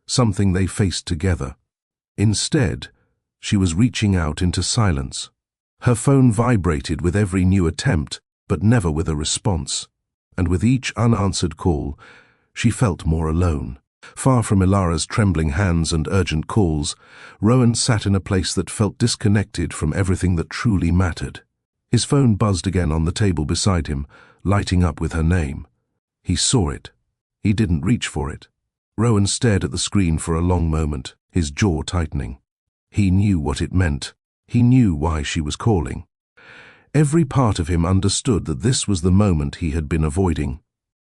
[SPEAKER 1] something they faced together. Instead, she was reaching out into silence. Her phone vibrated with every new attempt, but never with a response. And with each unanswered call, she felt more alone. Far from Ilara's trembling hands and urgent calls, Rowan sat in a place that felt disconnected from everything that truly mattered. His phone buzzed again on the table beside him, lighting up with her name. He saw it. He didn't reach for it. Rowan stared at the screen for a long moment, his jaw tightening. He knew what it meant. He knew why she was calling. Every part of him understood that this was the moment he had been avoiding.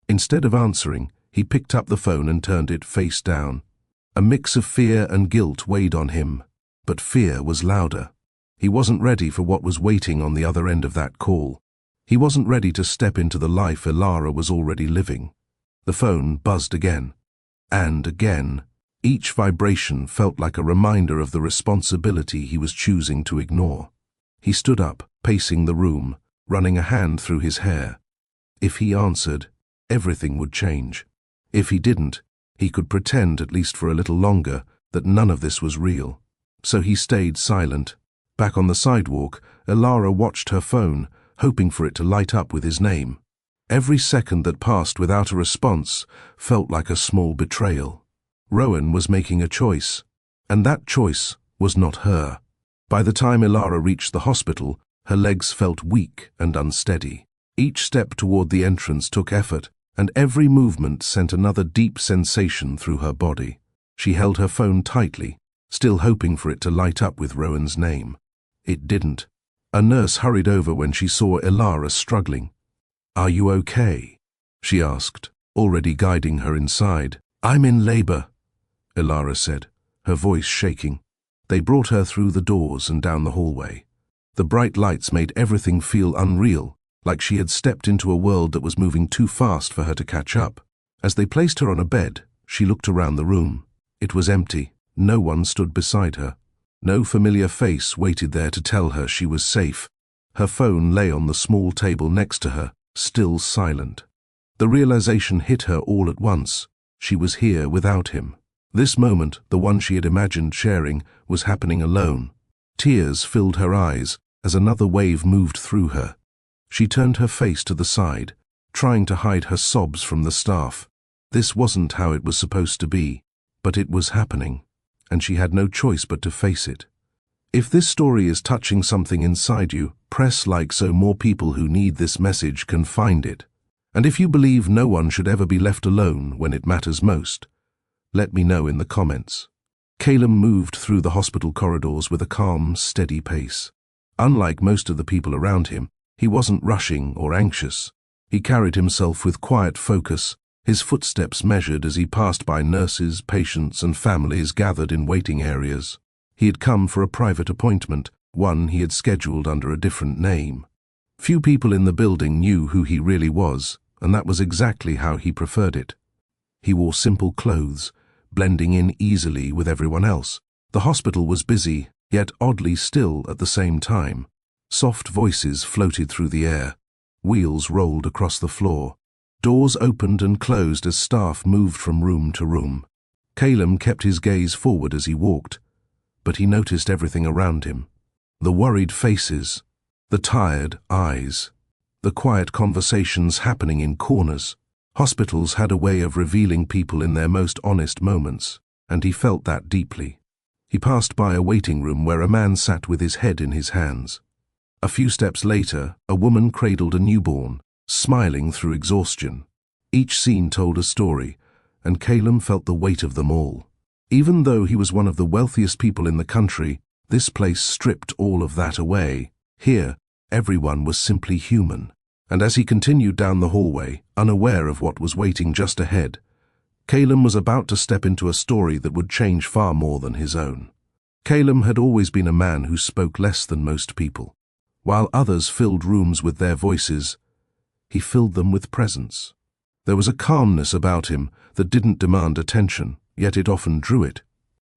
[SPEAKER 1] Instead of answering, he picked up the phone and turned it face down. A mix of fear and guilt weighed on him, but fear was louder. He wasn't ready for what was waiting on the other end of that call. He wasn't ready to step into the life Ilara was already living. The phone buzzed again, and again. Each vibration felt like a reminder of the responsibility he was choosing to ignore. He stood up, pacing the room, running a hand through his hair. If he answered, everything would change. If he didn't, he could pretend, at least for a little longer, that none of this was real. So he stayed silent. Back on the sidewalk, Ilara watched her phone, hoping for it to light up with his name. Every second that passed without a response felt like a small betrayal. Rowan was making a choice, and that choice was not her. By the time Ilara reached the hospital, her legs felt weak and unsteady. Each step toward the entrance took effort, and every movement sent another deep sensation through her body. She held her phone tightly, still hoping for it to light up with Rowan's name. It didn't. A nurse hurried over when she saw Ilara struggling. "Are you okay?" she asked, already guiding her inside. "I'm in labor," Ilara said, her voice shaking. They brought her through the doors and down the hallway. The bright lights made everything feel unreal, like she had stepped into a world that was moving too fast for her to catch up. As they placed her on a bed, she looked around the room. It was empty. No one stood beside her. No familiar face waited there to tell her she was safe. Her phone lay on the small table next to her, still silent. The realization hit her all at once. She was here without him. This moment, the one she had imagined sharing, was happening alone. Tears filled her eyes as another wave moved through her. She turned her face to the side, trying to hide her sobs from the staff. This wasn't how it was supposed to be, but it was happening, and she had no choice but to face it. If this story is touching something inside you, press like so more people who need this message can find it. And if you believe no one should ever be left alone when it matters most, let me know in the comments. Caleb moved through the hospital corridors with a calm, steady pace. Unlike most of the people around him, he wasn't rushing or anxious. He carried himself with quiet focus, his footsteps measured as he passed by nurses, patients, and families gathered in waiting areas. He had come for a private appointment, one he had scheduled under a different name. Few people in the building knew who he really was, and that was exactly how he preferred it. He wore simple clothes, blending in easily with everyone else. The hospital was busy, yet oddly still at the same time. Soft voices floated through the air. Wheels rolled across the floor. Doors opened and closed as staff moved from room to room. Caleb kept his gaze forward as he walked, but he noticed everything around him. The worried faces, the tired eyes, the quiet conversations happening in corners. Hospitals had a way of revealing people in their most honest moments, and he felt that deeply. He passed by a waiting room where a man sat with his head in his hands. A few steps later, a woman cradled a newborn, smiling through exhaustion. Each scene told a story, and Caleb felt the weight of them all. Even though he was one of the wealthiest people in the country, this place stripped all of that away. Here, everyone was simply human. And as he continued down the hallway, unaware of what was waiting just ahead, Caleb was about to step into a story that would change far more than his own. Caleb had always been a man who spoke less than most people. While others filled rooms with their voices, he filled them with presence. There was a calmness about him that didn't demand attention, yet it often drew it.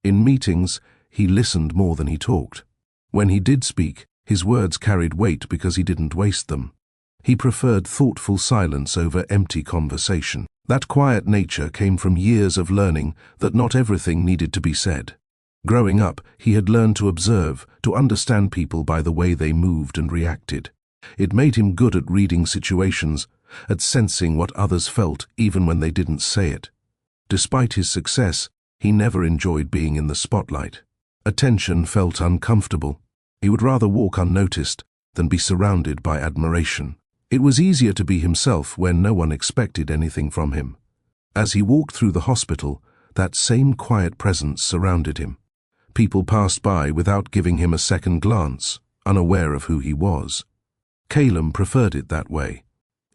[SPEAKER 1] In meetings, he listened more than he talked. When he did speak, his words carried weight because he didn't waste them. He preferred thoughtful silence over empty conversation. That quiet nature came from years of learning that not everything needed to be said. Growing up, he had learned to observe, to understand people by the way they moved and reacted. It made him good at reading situations, at sensing what others felt even when they didn't say it. Despite his success, he never enjoyed being in the spotlight. Attention felt uncomfortable. He would rather walk unnoticed than be surrounded by admiration. It was easier to be himself when no one expected anything from him. As he walked through the hospital, that same quiet presence surrounded him. People passed by without giving him a second glance, unaware of who he was. Caleb preferred it that way.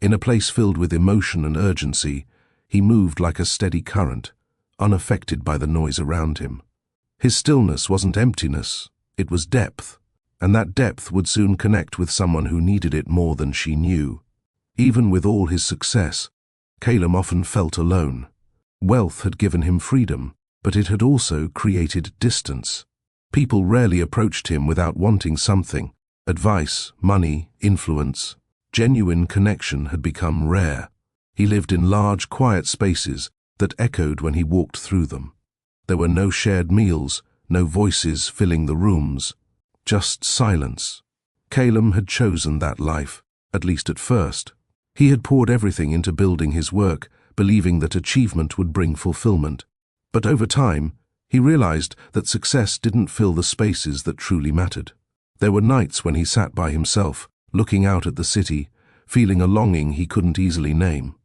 [SPEAKER 1] In a place filled with emotion and urgency, he moved like a steady current, unaffected by the noise around him. His stillness wasn't emptiness, it was depth, and that depth would soon connect with someone who needed it more than she knew. Even with all his success, Caleb often felt alone. Wealth had given him freedom, but it had also created distance. People rarely approached him without wanting something. Advice, money, influence. Genuine connection had become rare. He lived in large, quiet spaces that echoed when he walked through them. There were no shared meals, no voices filling the rooms, just silence. Caleb had chosen that life, at least at first. He had poured everything into building his work, believing that achievement would bring fulfillment. But over time, he realized that success didn't fill the spaces that truly mattered. There were nights when he sat by himself, looking out at the city, feeling a longing he couldn't easily name.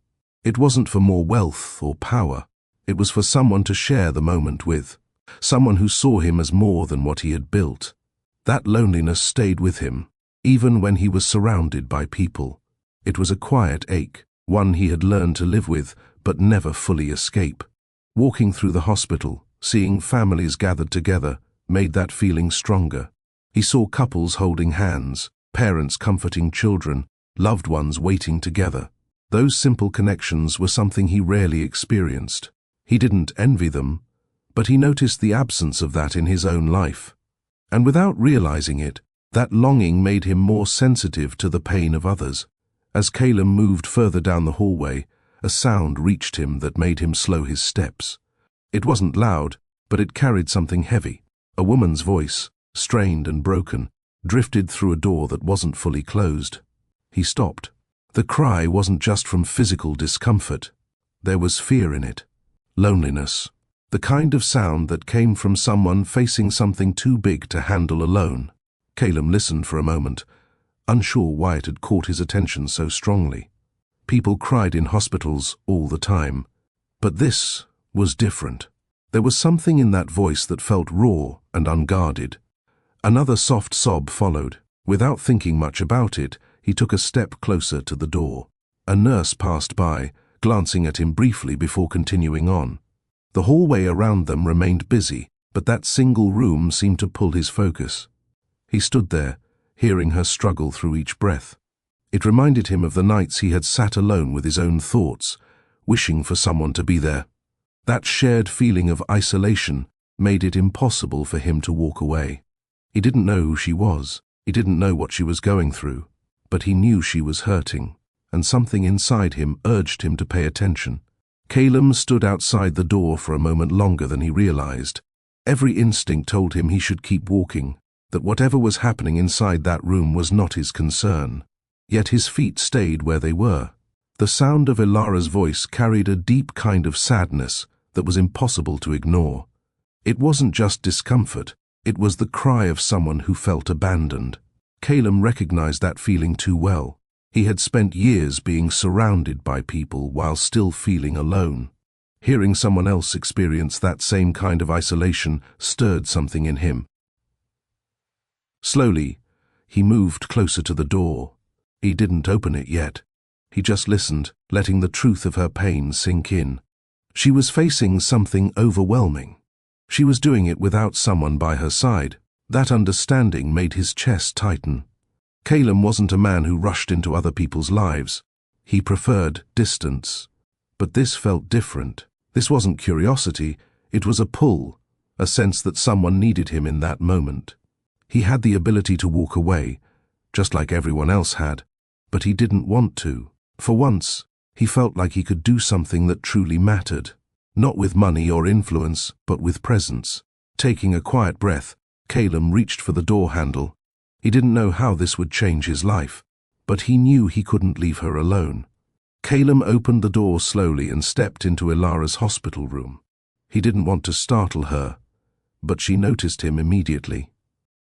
[SPEAKER 1] It wasn't for more wealth or power. It was for someone to share the moment with, someone who saw him as more than what he had built. That loneliness stayed with him, even when he was surrounded by people. It was a quiet ache, one he had learned to live with, but never fully escape. Walking through the hospital, Seeing families gathered together made that feeling stronger. He saw couples holding hands, parents comforting children, loved ones waiting together. Those simple connections were something he rarely experienced. He didn't envy them, but he noticed the absence of that in his own life. And without realizing it, that longing made him more sensitive to the pain of others. As Calum moved further down the hallway, a sound reached him that made him slow his steps. It wasn't loud, but it carried something heavy. A woman's voice, strained and broken, drifted through a door that wasn't fully closed. He stopped. The cry wasn't just from physical discomfort. There was fear in it. Loneliness. The kind of sound that came from someone facing something too big to handle alone. Calum listened for a moment, unsure why it had caught his attention so strongly. People cried in hospitals all the time, but this was different. There was something in that voice that felt raw and unguarded. Another soft sob followed. Without thinking much about it, he took a step closer to the door. A nurse passed by, glancing at him briefly before continuing on. The hallway around them remained busy, but that single room seemed to pull his focus. He stood there, hearing her struggle through each breath. It reminded him of the nights he had sat alone with his own thoughts, wishing for someone to be there. That shared feeling of isolation made it impossible for him to walk away. He didn't know who she was. He didn't know what she was going through. But he knew she was hurting, and something inside him urged him to pay attention. Calum stood outside the door for a moment longer than he realized. Every instinct told him he should keep walking, that whatever was happening inside that room was not his concern. Yet his feet stayed where they were. The sound of Ilara's voice carried a deep kind of sadness that was impossible to ignore. It wasn't just discomfort, it was the cry of someone who felt abandoned. Calum recognized that feeling too well. He had spent years being surrounded by people while still feeling alone. Hearing someone else experience that same kind of isolation stirred something in him. Slowly, he moved closer to the door. He didn't open it yet. He just listened, letting the truth of her pain sink in. She was facing something overwhelming. She was doing it without someone by her side. That understanding made his chest tighten. Calum wasn't a man who rushed into other people's lives. He preferred distance. But this felt different. This wasn't curiosity, it was a pull, a sense that someone needed him in that moment. He had the ability to walk away, just like everyone else had, but he didn't want to. For once, he felt like he could do something that truly mattered. Not with money or influence, but with presence. Taking a quiet breath, Calum reached for the door handle. He didn't know how this would change his life, but he knew he couldn't leave her alone. Calum opened the door slowly and stepped into Ilara's hospital room. He didn't want to startle her, but she noticed him immediately.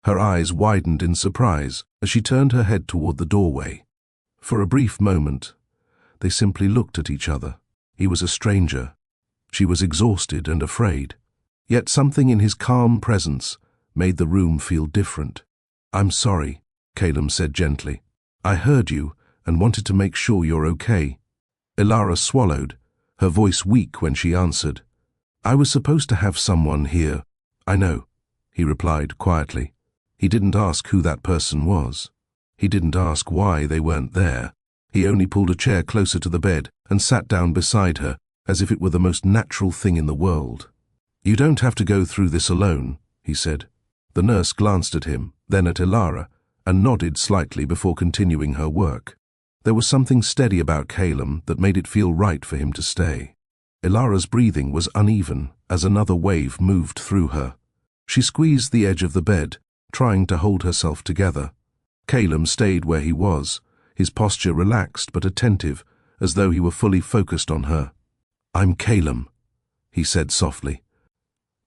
[SPEAKER 1] Her eyes widened in surprise as she turned her head toward the doorway. For a brief moment, they simply looked at each other. He was a stranger. She was exhausted and afraid. Yet something in his calm presence made the room feel different. "I'm sorry," Calum said gently. "I heard you and wanted to make sure you're okay." Ilara swallowed, her voice weak when she answered. "I was supposed to have someone here." "I know," he replied quietly. He didn't ask who that person was. He didn't ask why they weren't there. He only pulled a chair closer to the bed and sat down beside her, as if it were the most natural thing in the world. "You don't have to go through this alone," he said. The nurse glanced at him, then at Ilara, and nodded slightly before continuing her work. There was something steady about Calum that made it feel right for him to stay. Ilara's breathing was uneven as another wave moved through her. She squeezed the edge of the bed, trying to hold herself together. Calum stayed where he was, his posture relaxed but attentive, as though he were fully focused on her. "I'm Calum," he said softly.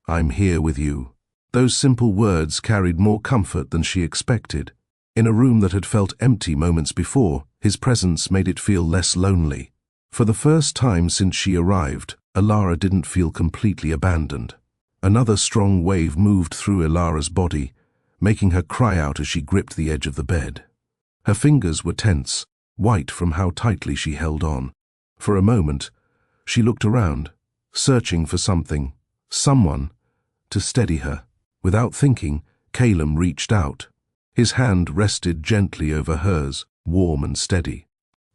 [SPEAKER 1] "I'm here with you." Those simple words carried more comfort than she expected. In a room that had felt empty moments before, his presence made it feel less lonely. For the first time since she arrived, Ilara didn't feel completely abandoned. Another strong wave moved through Ilara's body, making her cry out as she gripped the edge of the bed. Her fingers were tense, white from how tightly she held on. For a moment, she looked around, searching for something, someone, to steady her. Without thinking, Calum reached out. His hand rested gently over hers, warm and steady.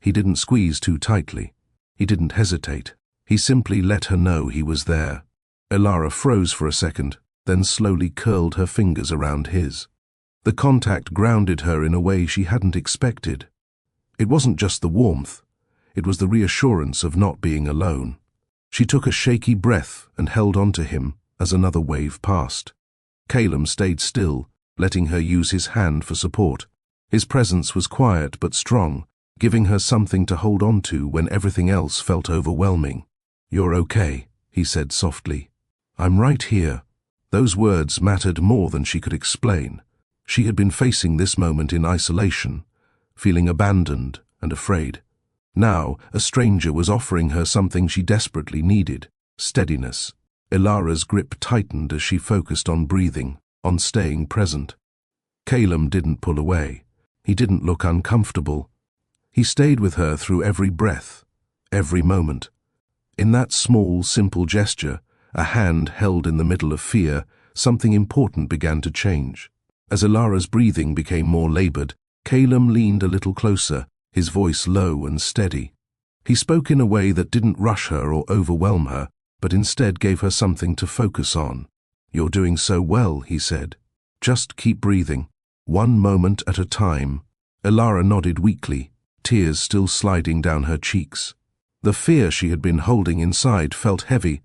[SPEAKER 1] He didn't squeeze too tightly. He didn't hesitate. He simply let her know he was there. Elara froze for a second, then slowly curled her fingers around his. The contact grounded her in a way she hadn't expected. It wasn't just the warmth. It was the reassurance of not being alone. She took a shaky breath and held on to him as another wave passed. Calum stayed still, letting her use his hand for support. His presence was quiet but strong, giving her something to hold on to when everything else felt overwhelming. "You're okay," he said softly. "I'm right here." Those words mattered more than she could explain. She had been facing this moment in isolation, feeling abandoned and afraid. Now, a stranger was offering her something she desperately needed: steadiness. Elara's grip tightened as she focused on breathing, on staying present. Calum didn't pull away. He didn't look uncomfortable. He stayed with her through every breath, every moment. In that small, simple gesture, a hand held in the middle of fear, something important began to change. As Elara's breathing became more labored, Calum leaned a little closer, his voice low and steady. He spoke in a way that didn't rush her or overwhelm her, but instead gave her something to focus on. "You're doing so well," he said. "Just keep breathing, one moment at a time." Elara nodded weakly, tears still sliding down her cheeks. The fear she had been holding inside felt heavy,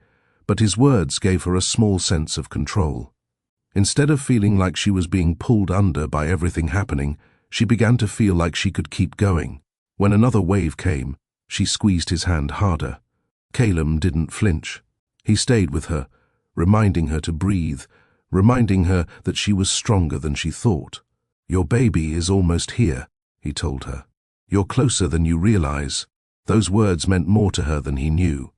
[SPEAKER 1] but his words gave her a small sense of control. Instead of feeling like she was being pulled under by everything happening, she began to feel like she could keep going. When another wave came, she squeezed his hand harder. Calum didn't flinch. He stayed with her, reminding her to breathe, reminding her that she was stronger than she thought. "Your baby is almost here," he told her. "You're closer than you realize." Those words meant more to her than he knew.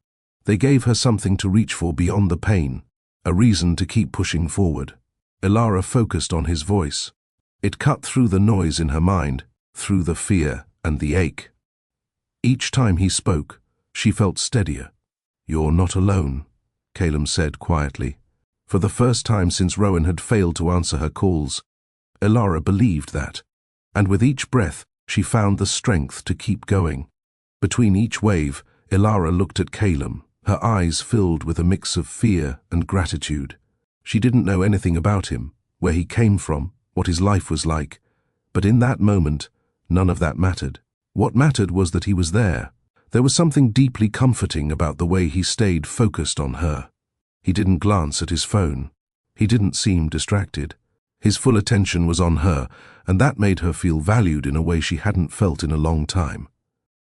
[SPEAKER 1] They gave her something to reach for beyond the pain, a reason to keep pushing forward. Elara focused on his voice. It cut through the noise in her mind, through the fear and the ache. Each time he spoke, she felt steadier. "You're not alone," Calum said quietly. For the first time since Rowan had failed to answer her calls, Elara believed that, and with each breath she found the strength to keep going. Between each wave, Elara looked at Calum, her eyes filled with a mix of fear and gratitude. She didn't know anything about him, where he came from, what his life was like, but in that moment, none of that mattered. What mattered was that he was there. There was something deeply comforting about the way he stayed focused on her. He didn't glance at his phone. He didn't seem distracted. His full attention was on her, and that made her feel valued in a way she hadn't felt in a long time.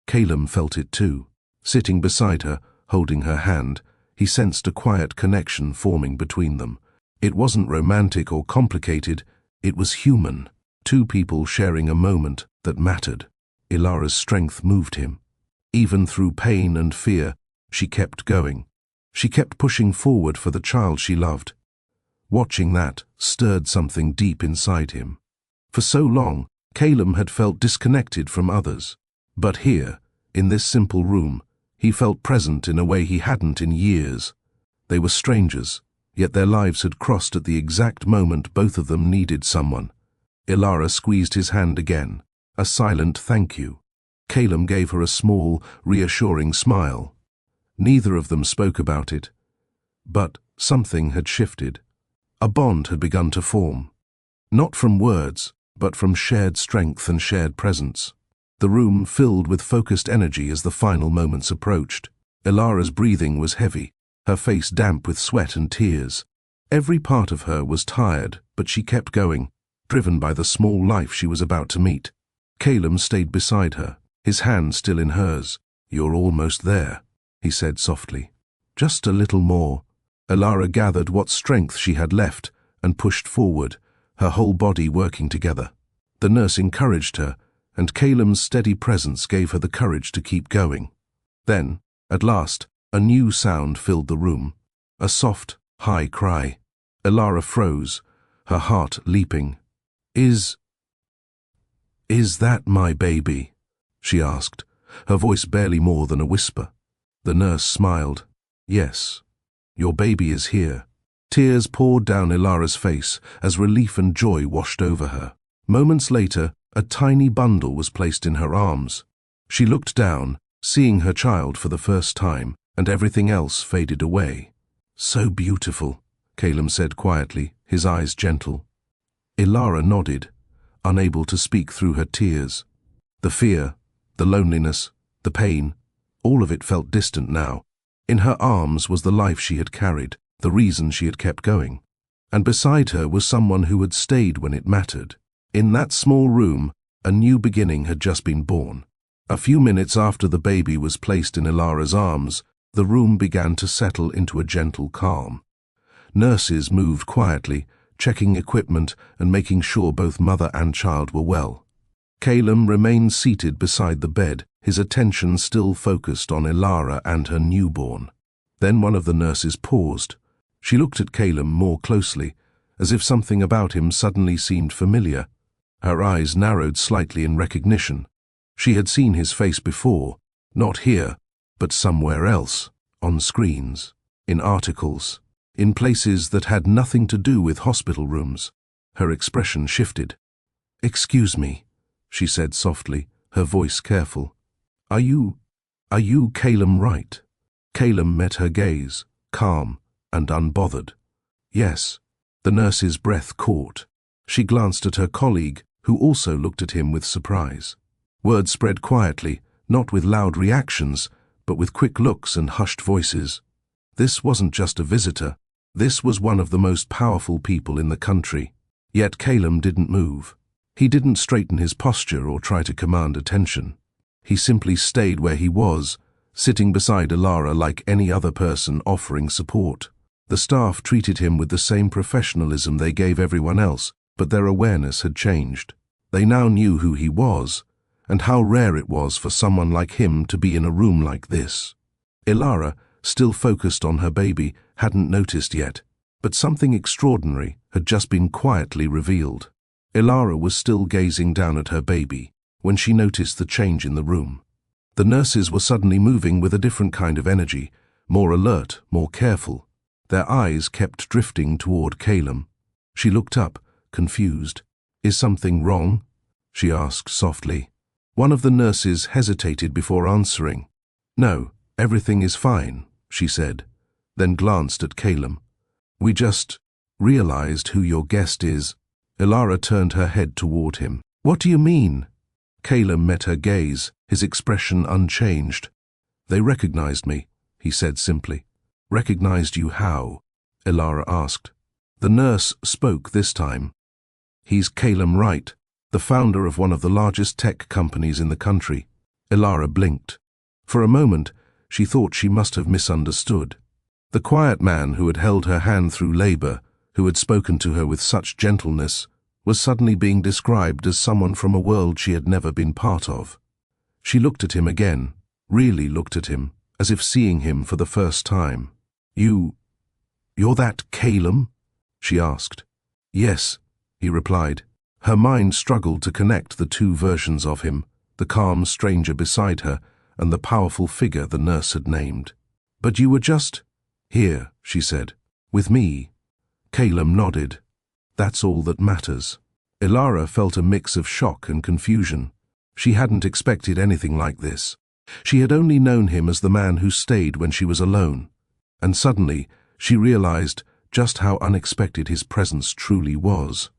[SPEAKER 1] Calum felt it too. Sitting beside her, holding her hand, he sensed a quiet connection forming between them. It wasn't romantic or complicated, it was human. Two people sharing a moment that mattered. Elara's strength moved him. Even through pain and fear, she kept going. She kept pushing forward for the child she loved. Watching that stirred something deep inside him. For so long, Calum had felt disconnected from others. But here, in this simple room, he felt present in a way he hadn't in years. They were strangers, yet their lives had crossed at the exact moment both of them needed someone. Elara squeezed his hand again, a silent thank you. Calum gave her a small, reassuring smile. Neither of them spoke about it, but something had shifted. A bond had begun to form. Not from words, but from shared strength and shared presence. The room filled with focused energy as the final moments approached. Elara's breathing was heavy, her face damp with sweat and tears. Every part of her was tired, but she kept going, driven by the small life she was about to meet. Calum stayed beside her, his hand still in hers. "You're almost there," he said softly. "Just a little more." Elara gathered what strength she had left and pushed forward, her whole body working together. The nurse encouraged her, and Calum's steady presence gave her the courage to keep going. Then, at last, a new sound filled the room, a soft, high cry. Elara froze, her heart leaping. Is that my baby?" she asked, her voice barely more than a whisper. The nurse smiled. "Yes, your baby is here. Tears poured down Ilara's face as relief and joy washed over her. Moments later, a tiny bundle was placed in her arms. She looked down, seeing her child for the first time, and everything else faded away. "So beautiful," Calum said quietly, his eyes gentle. Ilara nodded, unable to speak through her tears. The fear, the loneliness, the pain, all of it felt distant now. In her arms was the life she had carried, the reason she had kept going. And beside her was someone who had stayed when it mattered. In that small room, a new beginning had just been born. A few minutes after the baby was placed in Ilara's arms, the room began to settle into a gentle calm. Nurses moved quietly, checking equipment and making sure both mother and child were well. Calum remained seated beside the bed, his attention still focused on Ilara and her newborn. Then one of the nurses paused. She looked at Calum more closely, as if something about him suddenly seemed familiar. Her eyes narrowed slightly in recognition. She had seen his face before, not here, but somewhere else, on screens, in articles, in places that had nothing to do with hospital rooms. Her expression shifted. "Excuse me," she said softly, her voice careful. Are you Calum Wright?" Calum met her gaze, calm and unbothered. "Yes." The nurse's breath caught. She glanced at her colleague, who also looked at him with surprise. Word spread quietly, not with loud reactions, but with quick looks and hushed voices. This wasn't just a visitor. This was one of the most powerful people in the country. Yet Calum didn't move. He didn't straighten his posture or try to command attention. He simply stayed where he was, sitting beside Ilara like any other person offering support. The staff treated him with the same professionalism they gave everyone else, but their awareness had changed. They now knew who he was, and how rare it was for someone like him to be in a room like this. Ilara, still focused on her baby, hadn't noticed yet, but something extraordinary had just been quietly revealed. Ilara was still gazing down at her baby when she noticed the change in the room. The nurses were suddenly moving with a different kind of energy, more alert, more careful. Their eyes kept drifting toward Calum. She looked up, confused. "Is something wrong?" she asked softly. One of the nurses hesitated before answering. "No, everything is fine," she said, then glanced at Calum. "We just realized who your guest is." Ilara turned her head toward him. "What do you mean?" Calum met her gaze, his expression unchanged. "They recognized me," he said simply. "Recognized you how?" Ilara asked. The nurse spoke this time. "He's Calum Wright, the founder of one of the largest tech companies in the country." Ilara blinked. For a moment, she thought she must have misunderstood. The quiet man who had held her hand through labor, who had spoken to her with such gentleness, was suddenly being described as someone from a world she had never been part of. She looked at him again, really looked at him, as if seeing him for the first time. You're that Calum?" she asked. "Yes," he replied. Her mind struggled to connect the two versions of him, the calm stranger beside her and the powerful figure the nurse had named. "But you were just here," she said, "with me." Calum nodded. "That's all that matters." Ilara felt a mix of shock and confusion. She hadn't expected anything like this. She had only known him as the man who stayed when she was alone. And suddenly, she realized just how unexpected his presence truly was.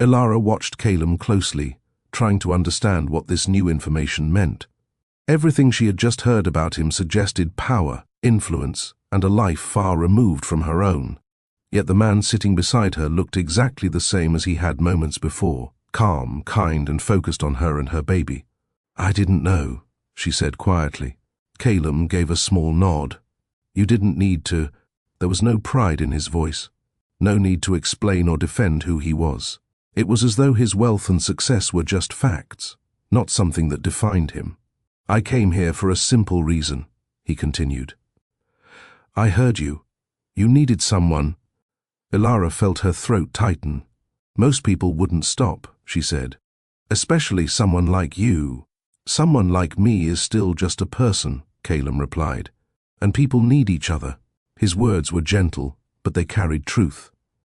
[SPEAKER 1] Ilara watched Calum closely, trying to understand what this new information meant. Everything she had just heard about him suggested power, influence, and a life far removed from her own. Yet the man sitting beside her looked exactly the same as he had moments before, calm, kind, and focused on her and her baby. "I didn't know," she said quietly. Calum gave a small nod. "You didn't need to." There was no pride in his voice, no need to explain or defend who he was. It was as though his wealth and success were just facts, not something that defined him. "I came here for a simple reason," he continued. "I heard you. You needed someone." Ilara felt her throat tighten. "Most people wouldn't stop," she said. "Especially someone like you." "Someone like me is still just a person," Calum replied. "And people need each other." His words were gentle, but they carried truth.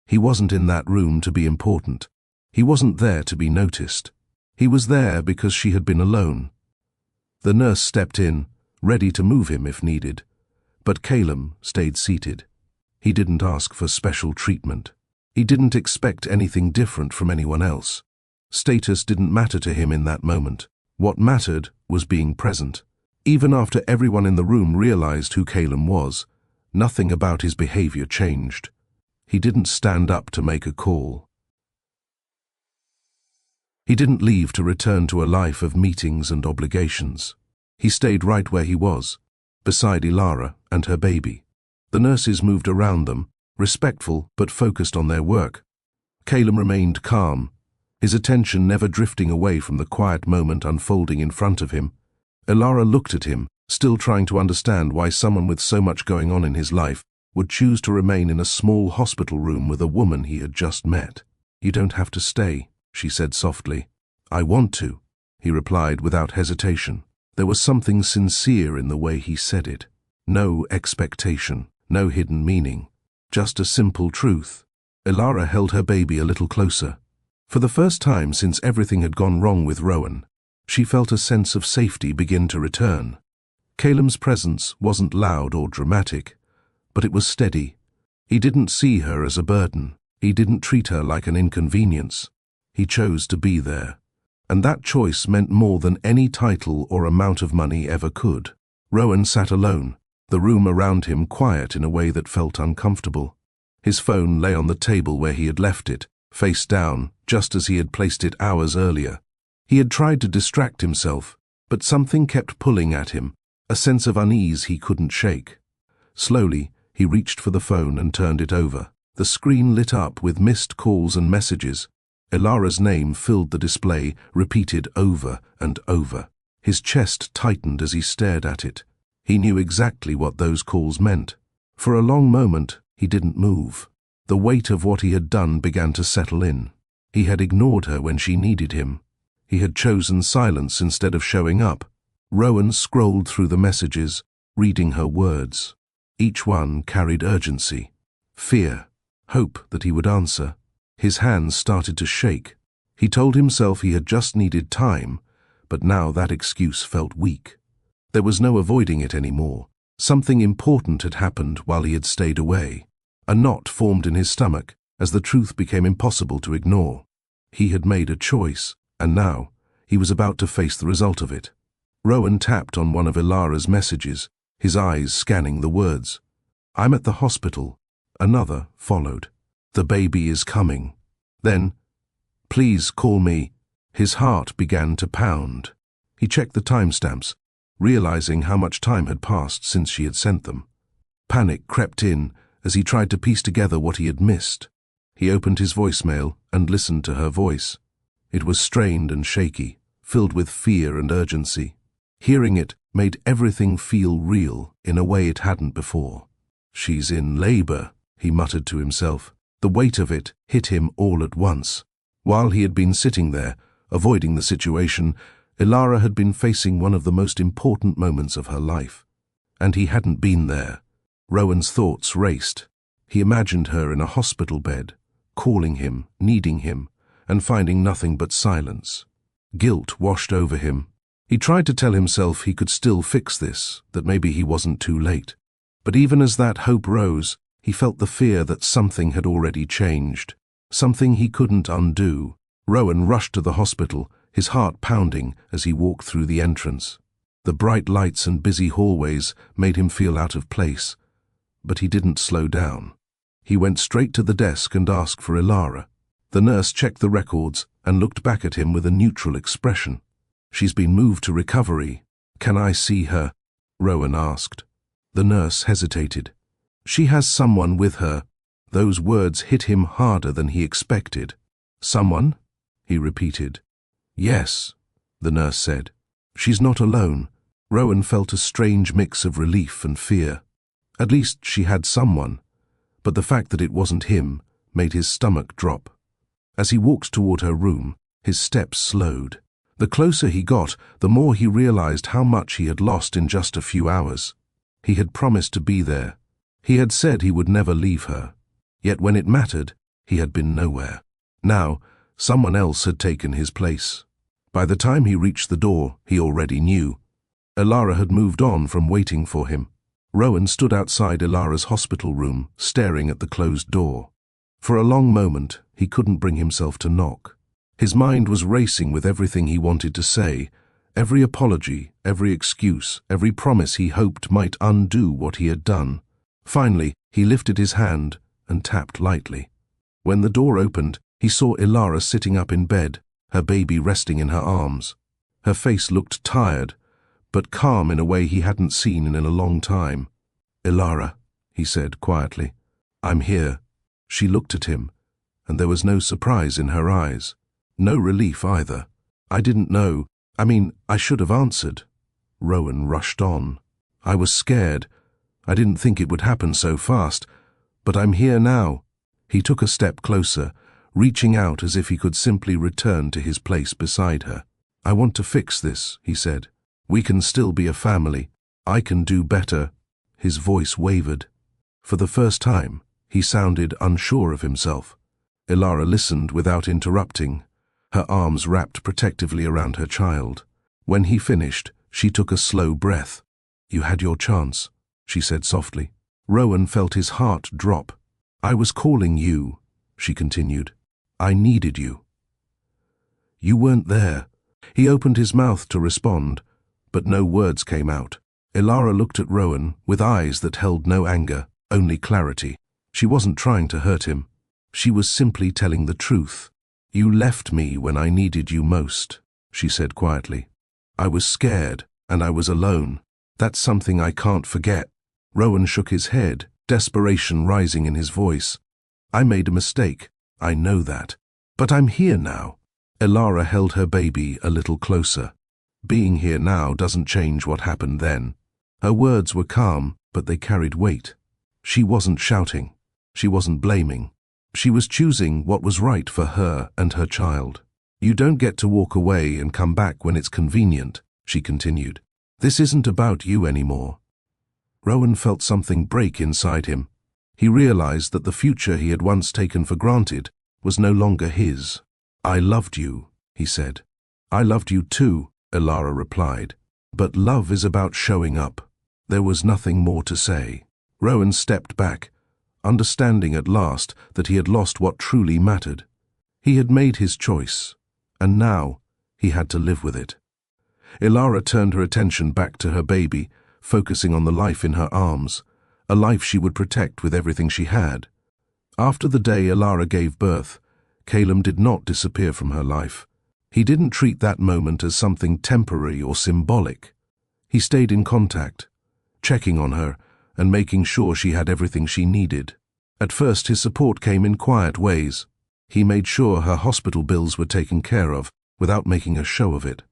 [SPEAKER 1] He wasn't in that room to be important. He wasn't there to be noticed. He was there because she had been alone. The nurse stepped in, ready to move him if needed, but Calum stayed seated. He didn't ask for special treatment. He didn't expect anything different from anyone else. Status didn't matter to him in that moment. What mattered was being present. Even after everyone in the room realized who Calum was, nothing about his behavior changed. He didn't stand up to make a call. He didn't leave to return to a life of meetings and obligations. He stayed right where he was, beside Ilara and her baby. The nurses moved around them, respectful but focused on their work. Calum remained calm, his attention never drifting away from the quiet moment unfolding in front of him. Ilara looked at him, still trying to understand why someone with so much going on in his life would choose to remain in a small hospital room with a woman he had just met. "You don't have to stay," she said softly. "I want to," he replied without hesitation. There was something sincere in the way he said it. No expectation, no hidden meaning, just a simple truth. Ilara held her baby a little closer. For the first time since everything had gone wrong with Rowan, she felt a sense of safety begin to return. Calum's presence wasn't loud or dramatic, but it was steady. He didn't see her as a burden. He didn't treat her like an inconvenience. He chose to be there. And that choice meant more than any title or amount of money ever could. Rowan sat alone, the room around him quiet in a way that felt uncomfortable. His phone lay on the table where he had left it, face down, just as he had placed it hours earlier. He had tried to distract himself, but something kept pulling at him, a sense of unease he couldn't shake. Slowly, he reached for the phone and turned it over. The screen lit up with missed calls and messages. Ilara's name filled the display, repeated over and over. His chest tightened as he stared at it. He knew exactly what those calls meant. For a long moment, he didn't move. The weight of what he had done began to settle in. He had ignored her when she needed him. He had chosen silence instead of showing up. Rowan scrolled through the messages, reading her words. Each one carried urgency, fear, hope that he would answer. His hands started to shake. He told himself he had just needed time, but now that excuse felt weak. There was no avoiding it anymore. Something important had happened while he had stayed away. A knot formed in his stomach as the truth became impossible to ignore. He had made a choice, and now he was about to face the result of it. Rowan tapped on one of Ilara's messages, his eyes scanning the words. "I'm at the hospital." Another followed. "The baby is coming." Then, "Please call me." His heart began to pound. He checked the timestamps, realizing how much time had passed since she had sent them. Panic crept in as he tried to piece together what he had missed. He opened his voicemail and listened to her voice. It was strained and shaky, filled with fear and urgency. Hearing it made everything feel real in a way it hadn't before. "She's in labor," he muttered to himself. The weight of it hit him all at once. While he had been sitting there, avoiding the situation, Ilara had been facing one of the most important moments of her life. And he hadn't been there. Rowan's thoughts raced. He imagined her in a hospital bed, calling him, needing him, and finding nothing but silence. Guilt washed over him. He tried to tell himself he could still fix this, that maybe he wasn't too late. But even as that hope rose, he felt the fear that something had already changed, something he couldn't undo. Rowan rushed to the hospital, his heart pounding as he walked through the entrance. The bright lights and busy hallways made him feel out of place, but he didn't slow down. He went straight to the desk and asked for Ilara. The nurse checked the records and looked back at him with a neutral expression. "She's been moved to recovery. Can I see her?" Rowan asked. The nurse hesitated. "She has someone with her." Those words hit him harder than he expected. "Someone?" he repeated. "Yes," the nurse said. "She's not alone." Rowan felt a strange mix of relief and fear. At least she had someone, but the fact that it wasn't him made his stomach drop. As he walked toward her room, his steps slowed. The closer he got, the more he realized how much he had lost in just a few hours. He had promised to be there. He had said he would never leave her. Yet when it mattered, he had been nowhere. Now, someone else had taken his place. By the time he reached the door, he already knew. Ilara had moved on from waiting for him. Rowan stood outside Ilara's hospital room, staring at the closed door. For a long moment, he couldn't bring himself to knock. His mind was racing with everything he wanted to say, every apology, every excuse, every promise he hoped might undo what he had done. Finally, he lifted his hand and tapped lightly. When the door opened, he saw Ilara sitting up in bed, her baby resting in her arms. Her face looked tired, but calm in a way he hadn't seen in a long time. "Ilara," he said quietly, "I'm here." She looked at him, and there was no surprise in her eyes. No relief either. "I didn't know. I should have answered." Rowan rushed on. "I was scared. I didn't think it would happen so fast. But I'm here now." He took a step closer, reaching out as if he could simply return to his place beside her. "I want to fix this," he said. "We can still be a family. I can do better." His voice wavered. For the first time, he sounded unsure of himself. Ilara listened without interrupting, her arms wrapped protectively around her child. When he finished, she took a slow breath. "You had your chance," she said softly. Rowan felt his heart drop. "I was calling you," she continued. "I needed you. You weren't there." He opened his mouth to respond, but no words came out. Ilara looked at Rowan with eyes that held no anger, only clarity. She wasn't trying to hurt him. She was simply telling the truth. "You left me when I needed you most," she said quietly. "I was scared, and I was alone. That's something I can't forget." Rowan shook his head, desperation rising in his voice. "I made a mistake. I know that. But I'm here now." Ilara held her baby a little closer. "Being here now doesn't change what happened then." Her words were calm, but they carried weight. She wasn't shouting. She wasn't blaming. She was choosing what was right for her and her child. "You don't get to walk away and come back when it's convenient," she continued. "This isn't about you anymore." Rowan felt something break inside him. He realized that the future he had once taken for granted was no longer his. "I loved you," he said. "I loved you too," Ilara replied. "But love is about showing up." There was nothing more to say. Rowan stepped back, understanding at last that he had lost what truly mattered. He had made his choice, and now he had to live with it. Ilara turned her attention back to her baby, focusing on the life in her arms, a life she would protect with everything she had. After the day Ilara gave birth, Calum did not disappear from her life. He didn't treat that moment as something temporary or symbolic. He stayed in contact, checking on her and making sure she had everything she needed. At first his support came in quiet ways. He made sure her hospital bills were taken care of without making a show of it.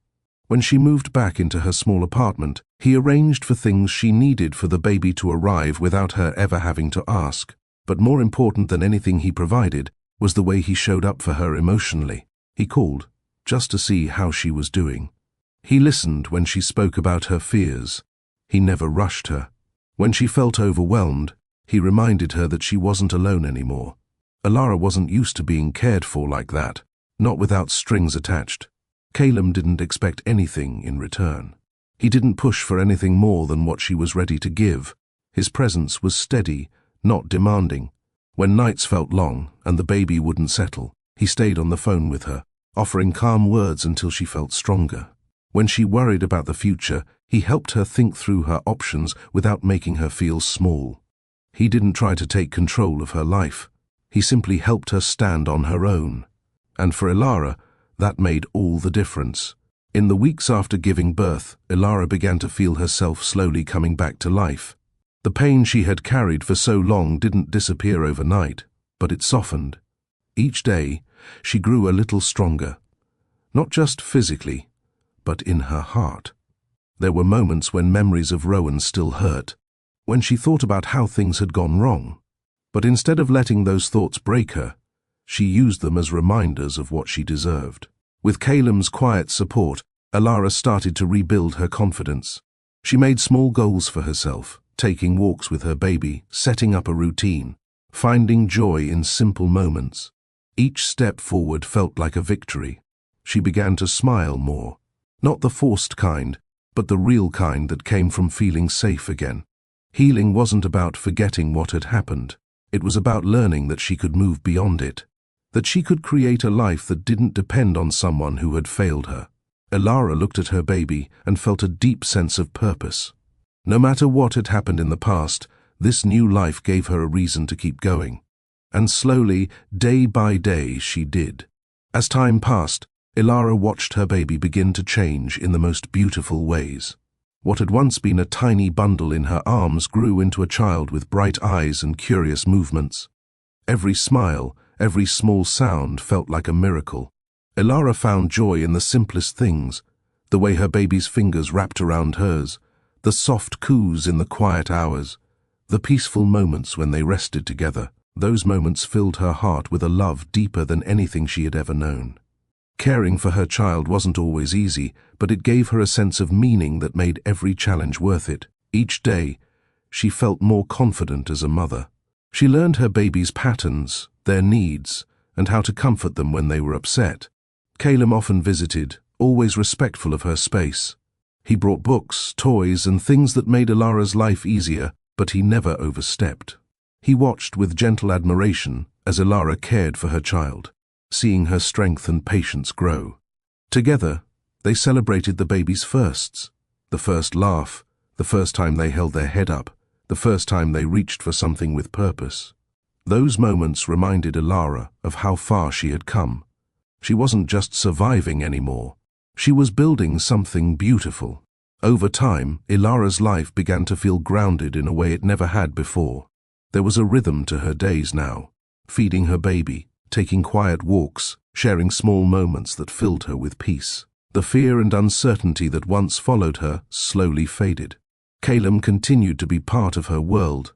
[SPEAKER 1] When she moved back into her small apartment, he arranged for things she needed for the baby to arrive without her ever having to ask. But more important than anything he provided was the way he showed up for her emotionally. He called, just to see how she was doing. He listened when she spoke about her fears. He never rushed her. When she felt overwhelmed, he reminded her that she wasn't alone anymore. Ilara wasn't used to being cared for like that, not without strings attached. Calum didn't expect anything in return. He didn't push for anything more than what she was ready to give. His presence was steady, not demanding. When nights felt long and the baby wouldn't settle, he stayed on the phone with her, offering calm words until she felt stronger. When she worried about the future, he helped her think through her options without making her feel small. He didn't try to take control of her life. He simply helped her stand on her own. And for Ilara, that made all the difference. In the weeks after giving birth, Ilara began to feel herself slowly coming back to life. The pain she had carried for so long didn't disappear overnight, but it softened. Each day, she grew a little stronger. Not just physically, but in her heart. There were moments when memories of Rowan still hurt, when she thought about how things had gone wrong. But instead of letting those thoughts break her, she used them as reminders of what she deserved. With Calum's quiet support, Ilara started to rebuild her confidence. She made small goals for herself, taking walks with her baby, setting up a routine. finding joy in simple moments. Each step forward felt like a victory. She began to smile more. Not the forced kind, but the real kind that came from feeling safe again. Healing wasn't about forgetting what had happened. It was about learning that she could move beyond it, that she could create a life that didn't depend on someone who had failed her. Elara looked at her baby and felt a deep sense of purpose. No matter what had happened in the past, this new life gave her a reason to keep going. And slowly, day by day, she did. As time passed, Elara watched her baby begin to change in the most beautiful ways. What had once been a tiny bundle in her arms grew into a child with bright eyes and curious movements. Every smile, every small sound felt like a miracle. Elara found joy in the simplest things, the way her baby's fingers wrapped around hers, the soft coos in the quiet hours, the peaceful moments when they rested together. Those moments filled her heart with a love deeper than anything she had ever known. Caring for her child wasn't always easy, but it gave her a sense of meaning that made every challenge worth it. Each day, she felt more confident as a mother. She learned her baby's patterns, their needs, and how to comfort them when they were upset. Caleb often visited, always respectful of her space. He brought books, toys, and things that made Elara's life easier, but he never overstepped. He watched with gentle admiration as Elara cared for her child, seeing her strength and patience grow. Together, they celebrated the baby's firsts, the first laugh, the first time they held their head up, the first time they reached for something with purpose. Those moments reminded Elara of how far she had come. She wasn't just surviving anymore. She was building something beautiful. Over time, Elara's life began to feel grounded in a way it never had before. There was a rhythm to her days now, feeding her baby, taking quiet walks, sharing small moments that filled her with peace. The fear and uncertainty that once followed her slowly faded. Caleb continued to be part of her world,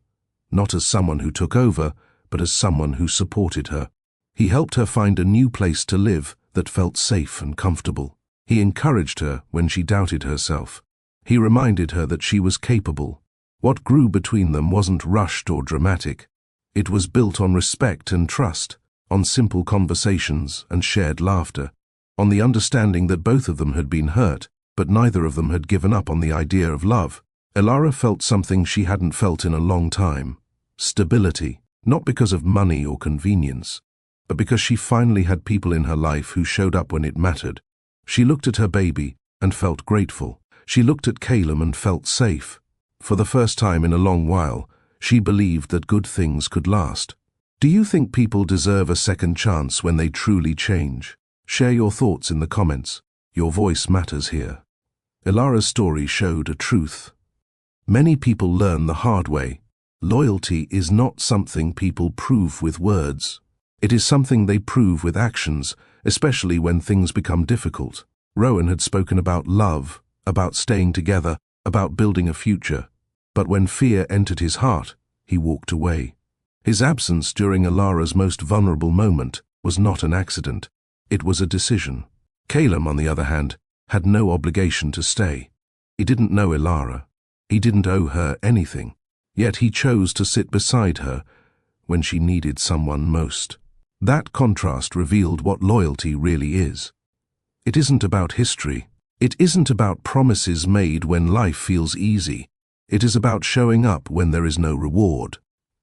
[SPEAKER 1] not as someone who took over, but as someone who supported her. He helped her find a new place to live that felt safe and comfortable. He encouraged her when she doubted herself. He reminded her that she was capable. What grew between them wasn't rushed or dramatic. It was built on respect and trust, on simple conversations and shared laughter, on the understanding that both of them had been hurt, but neither of them had given up on the idea of love. Elara felt something she hadn't felt in a long time. Stability, not because of money or convenience, but because she finally had people in her life who showed up when it mattered. She looked at her baby and felt grateful. She looked at Caleb and felt safe. For the first time in a long while, she believed that good things could last. Do you think people deserve a second chance when they truly change? Share your thoughts in the comments. Your voice matters here. Elara's story showed a truth. Many people learn the hard way. Loyalty is not something people prove with words. It is something they prove with actions, especially when things become difficult. Rowan had spoken about love, about staying together, about building a future. But when fear entered his heart, he walked away. His absence during Elara's most vulnerable moment was not an accident. It was a decision. Caleb, on the other hand, had no obligation to stay. He didn't know Elara. He didn't owe her anything. Yet he chose to sit beside her when she needed someone most. That contrast revealed what loyalty really is. It isn't about history. It isn't about promises made when life feels easy. It is about showing up when there is no reward.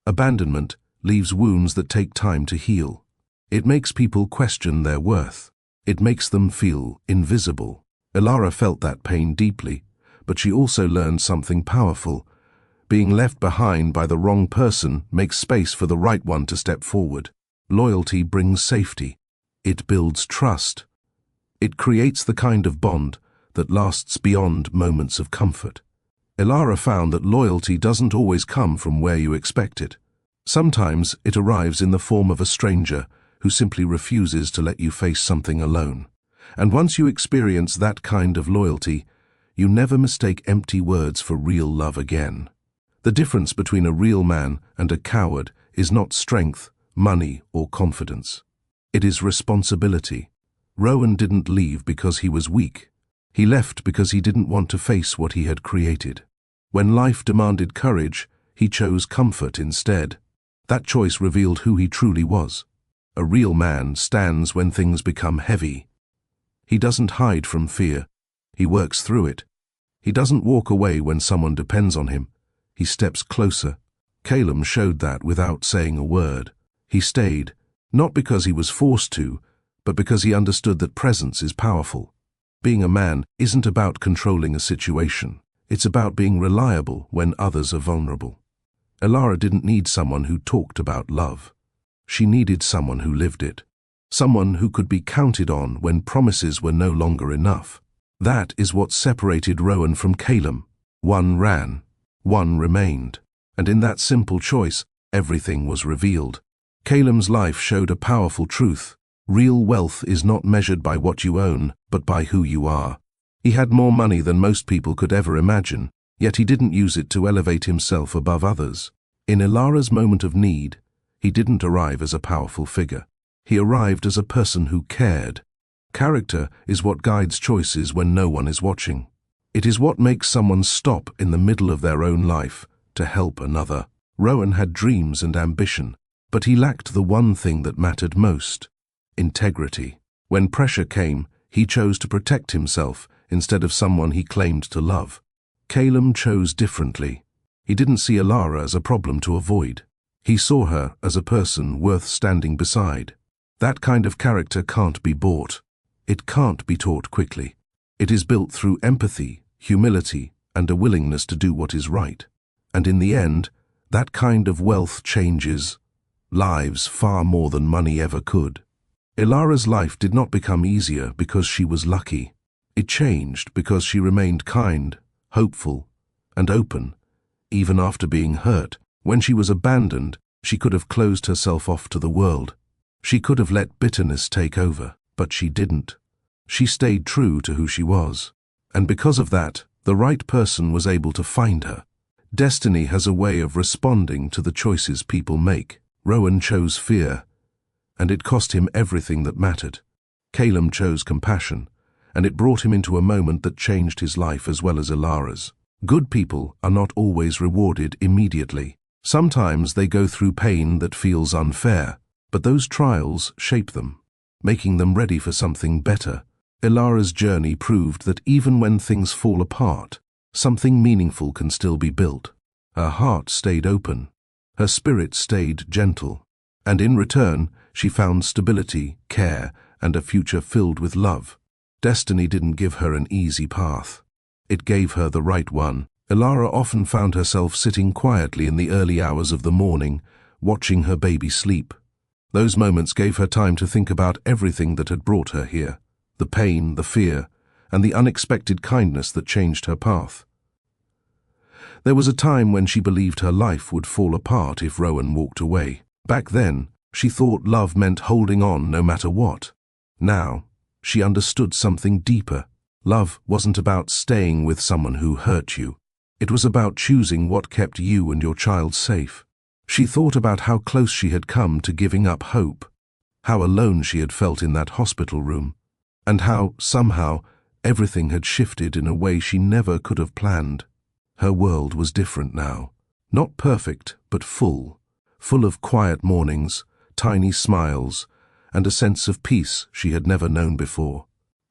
[SPEAKER 1] Abandonment leaves wounds that take time to heal. It makes people question their worth. It makes them feel invisible. Elara felt that pain deeply, but she also learned something powerful. Being left behind by the wrong person makes space for the right one to step forward. Loyalty brings safety. It builds trust. It creates the kind of bond that lasts beyond moments of comfort. Elara found that loyalty doesn't always come from where you expect it. Sometimes it arrives in the form of a stranger who simply refuses to let you face something alone. And once you experience that kind of loyalty, you never mistake empty words for real love again. The difference between a real man and a coward is not strength, money, or confidence. It is responsibility. Rowan didn't leave because he was weak. He left because he didn't want to face what he had created. When life demanded courage, he chose comfort instead. That choice revealed who he truly was. A real man stands when things become heavy. He doesn't hide from fear. He works through it. He doesn't walk away when someone depends on him. He steps closer. Calum showed that without saying a word. He stayed, not because he was forced to, but because he understood that presence is powerful. Being a man isn't about controlling a situation. It's about being reliable when others are vulnerable. Elara didn't need someone who talked about love. She needed someone who lived it. Someone who could be counted on when promises were no longer enough. That is what separated Rowan from Calum. One ran, one remained. And in that simple choice, everything was revealed. Calum's life showed a powerful truth. Real wealth is not measured by what you own, but by who you are. He had more money than most people could ever imagine, yet he didn't use it to elevate himself above others. In Elara's moment of need, he didn't arrive as a powerful figure. He arrived as a person who cared. Character is what guides choices when no one is watching. It is what makes someone stop in the middle of their own life to help another. Rowan had dreams and ambition, but he lacked the one thing that mattered most: integrity. When pressure came, he chose to protect himself instead of someone he claimed to love. Calum chose differently. He didn't see Elara as a problem to avoid. He saw her as a person worth standing beside. That kind of character can't be bought. It can't be taught quickly. It is built through empathy, humility, and a willingness to do what is right. And in the end, that kind of wealth changes lives far more than money ever could. Elara's life did not become easier because she was lucky. It changed because she remained kind, hopeful, and open, even after being hurt. When she was abandoned, she could have closed herself off to the world. She could have let bitterness take over, but she didn't. She stayed true to who she was. And because of that, the right person was able to find her. Destiny has a way of responding to the choices people make. Rowan chose fear, and it cost him everything that mattered. Calum chose compassion, and it brought him into a moment that changed his life as well as Elara's. Good people are not always rewarded immediately. Sometimes they go through pain that feels unfair, but those trials shape them, making them ready for something better. Elara's journey proved that even when things fall apart, something meaningful can still be built. Her heart stayed open. Her spirit stayed gentle. And in return, she found stability, care, and a future filled with love. Destiny didn't give her an easy path. It gave her the right one. Elara often found herself sitting quietly in the early hours of the morning, watching her baby sleep. Those moments gave her time to think about everything that had brought her here. The pain, the fear, and the unexpected kindness that changed her path. There was a time when she believed her life would fall apart if Rowan walked away. Back then, she thought love meant holding on no matter what. Now, she understood something deeper. Love wasn't about staying with someone who hurt you. It was about choosing what kept you and your child safe. She thought about how close she had come to giving up hope, how alone she had felt in that hospital room, and how, somehow, everything had shifted in a way she never could have planned. Her world was different now. Not perfect, but full of quiet mornings, tiny smiles, and a sense of peace she had never known before.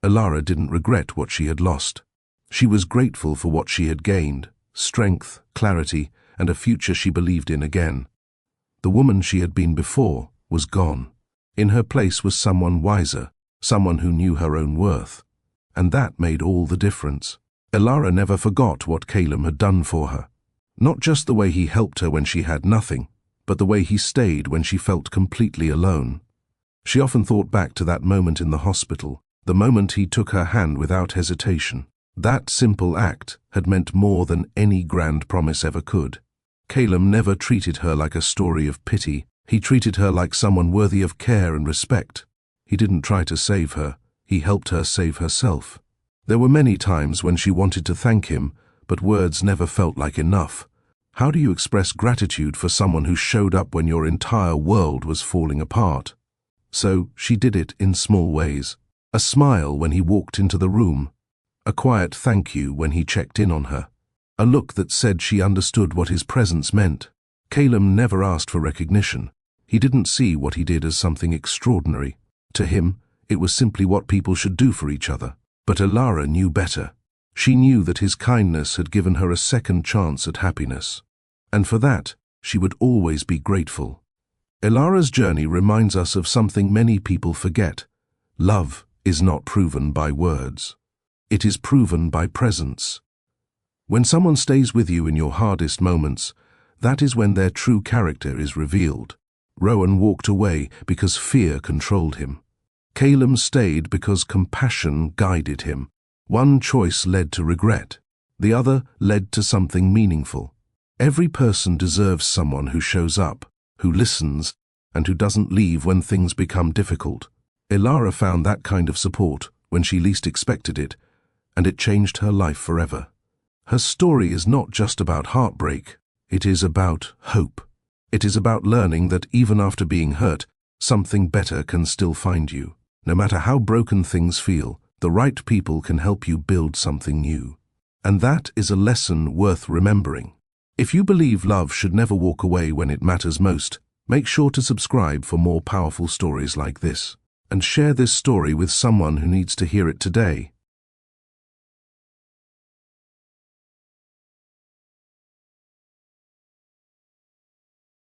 [SPEAKER 1] Elara didn't regret what she had lost. She was grateful for what she had gained: strength, clarity, and a future she believed in again. The woman she had been before was gone. In her place was someone wiser, someone who knew her own worth. And that made all the difference. Elara never forgot what Calum had done for her. Not just the way he helped her when she had nothing, but the way he stayed when she felt completely alone. She often thought back to that moment in the hospital, the moment he took her hand without hesitation. That simple act had meant more than any grand promise ever could. Calum never treated her like a story of pity. He treated her like someone worthy of care and respect. He didn't try to save her. He helped her save herself. There were many times when she wanted to thank him, but words never felt like enough. How do you express gratitude for someone who showed up when your entire world was falling apart? So she did it in small ways. A smile when he walked into the room. A quiet thank you when he checked in on her. A look that said she understood what his presence meant. Caleb never asked for recognition. He didn't see what he did as something extraordinary. To him, it was simply what people should do for each other. But Elara knew better. She knew that his kindness had given her a second chance at happiness. And for that, she would always be grateful. Elara's journey reminds us of something many people forget. Love is not proven by words. It is proven by presence. When someone stays with you in your hardest moments, that is when their true character is revealed. Rowan walked away because fear controlled him. Caleb stayed because compassion guided him. One choice led to regret. The other led to something meaningful. Every person deserves someone who shows up, who listens, and who doesn't leave when things become difficult. Elara found that kind of support when she least expected it, and it changed her life forever. Her story is not just about heartbreak. It is about hope. It is about learning that even after being hurt, something better can still find you. No matter how broken things feel, the right people can help you build something new. And that is a lesson worth remembering. If you believe love should never walk away when it matters most, make sure to subscribe for more powerful stories like this. And share this story with someone who needs to hear it today.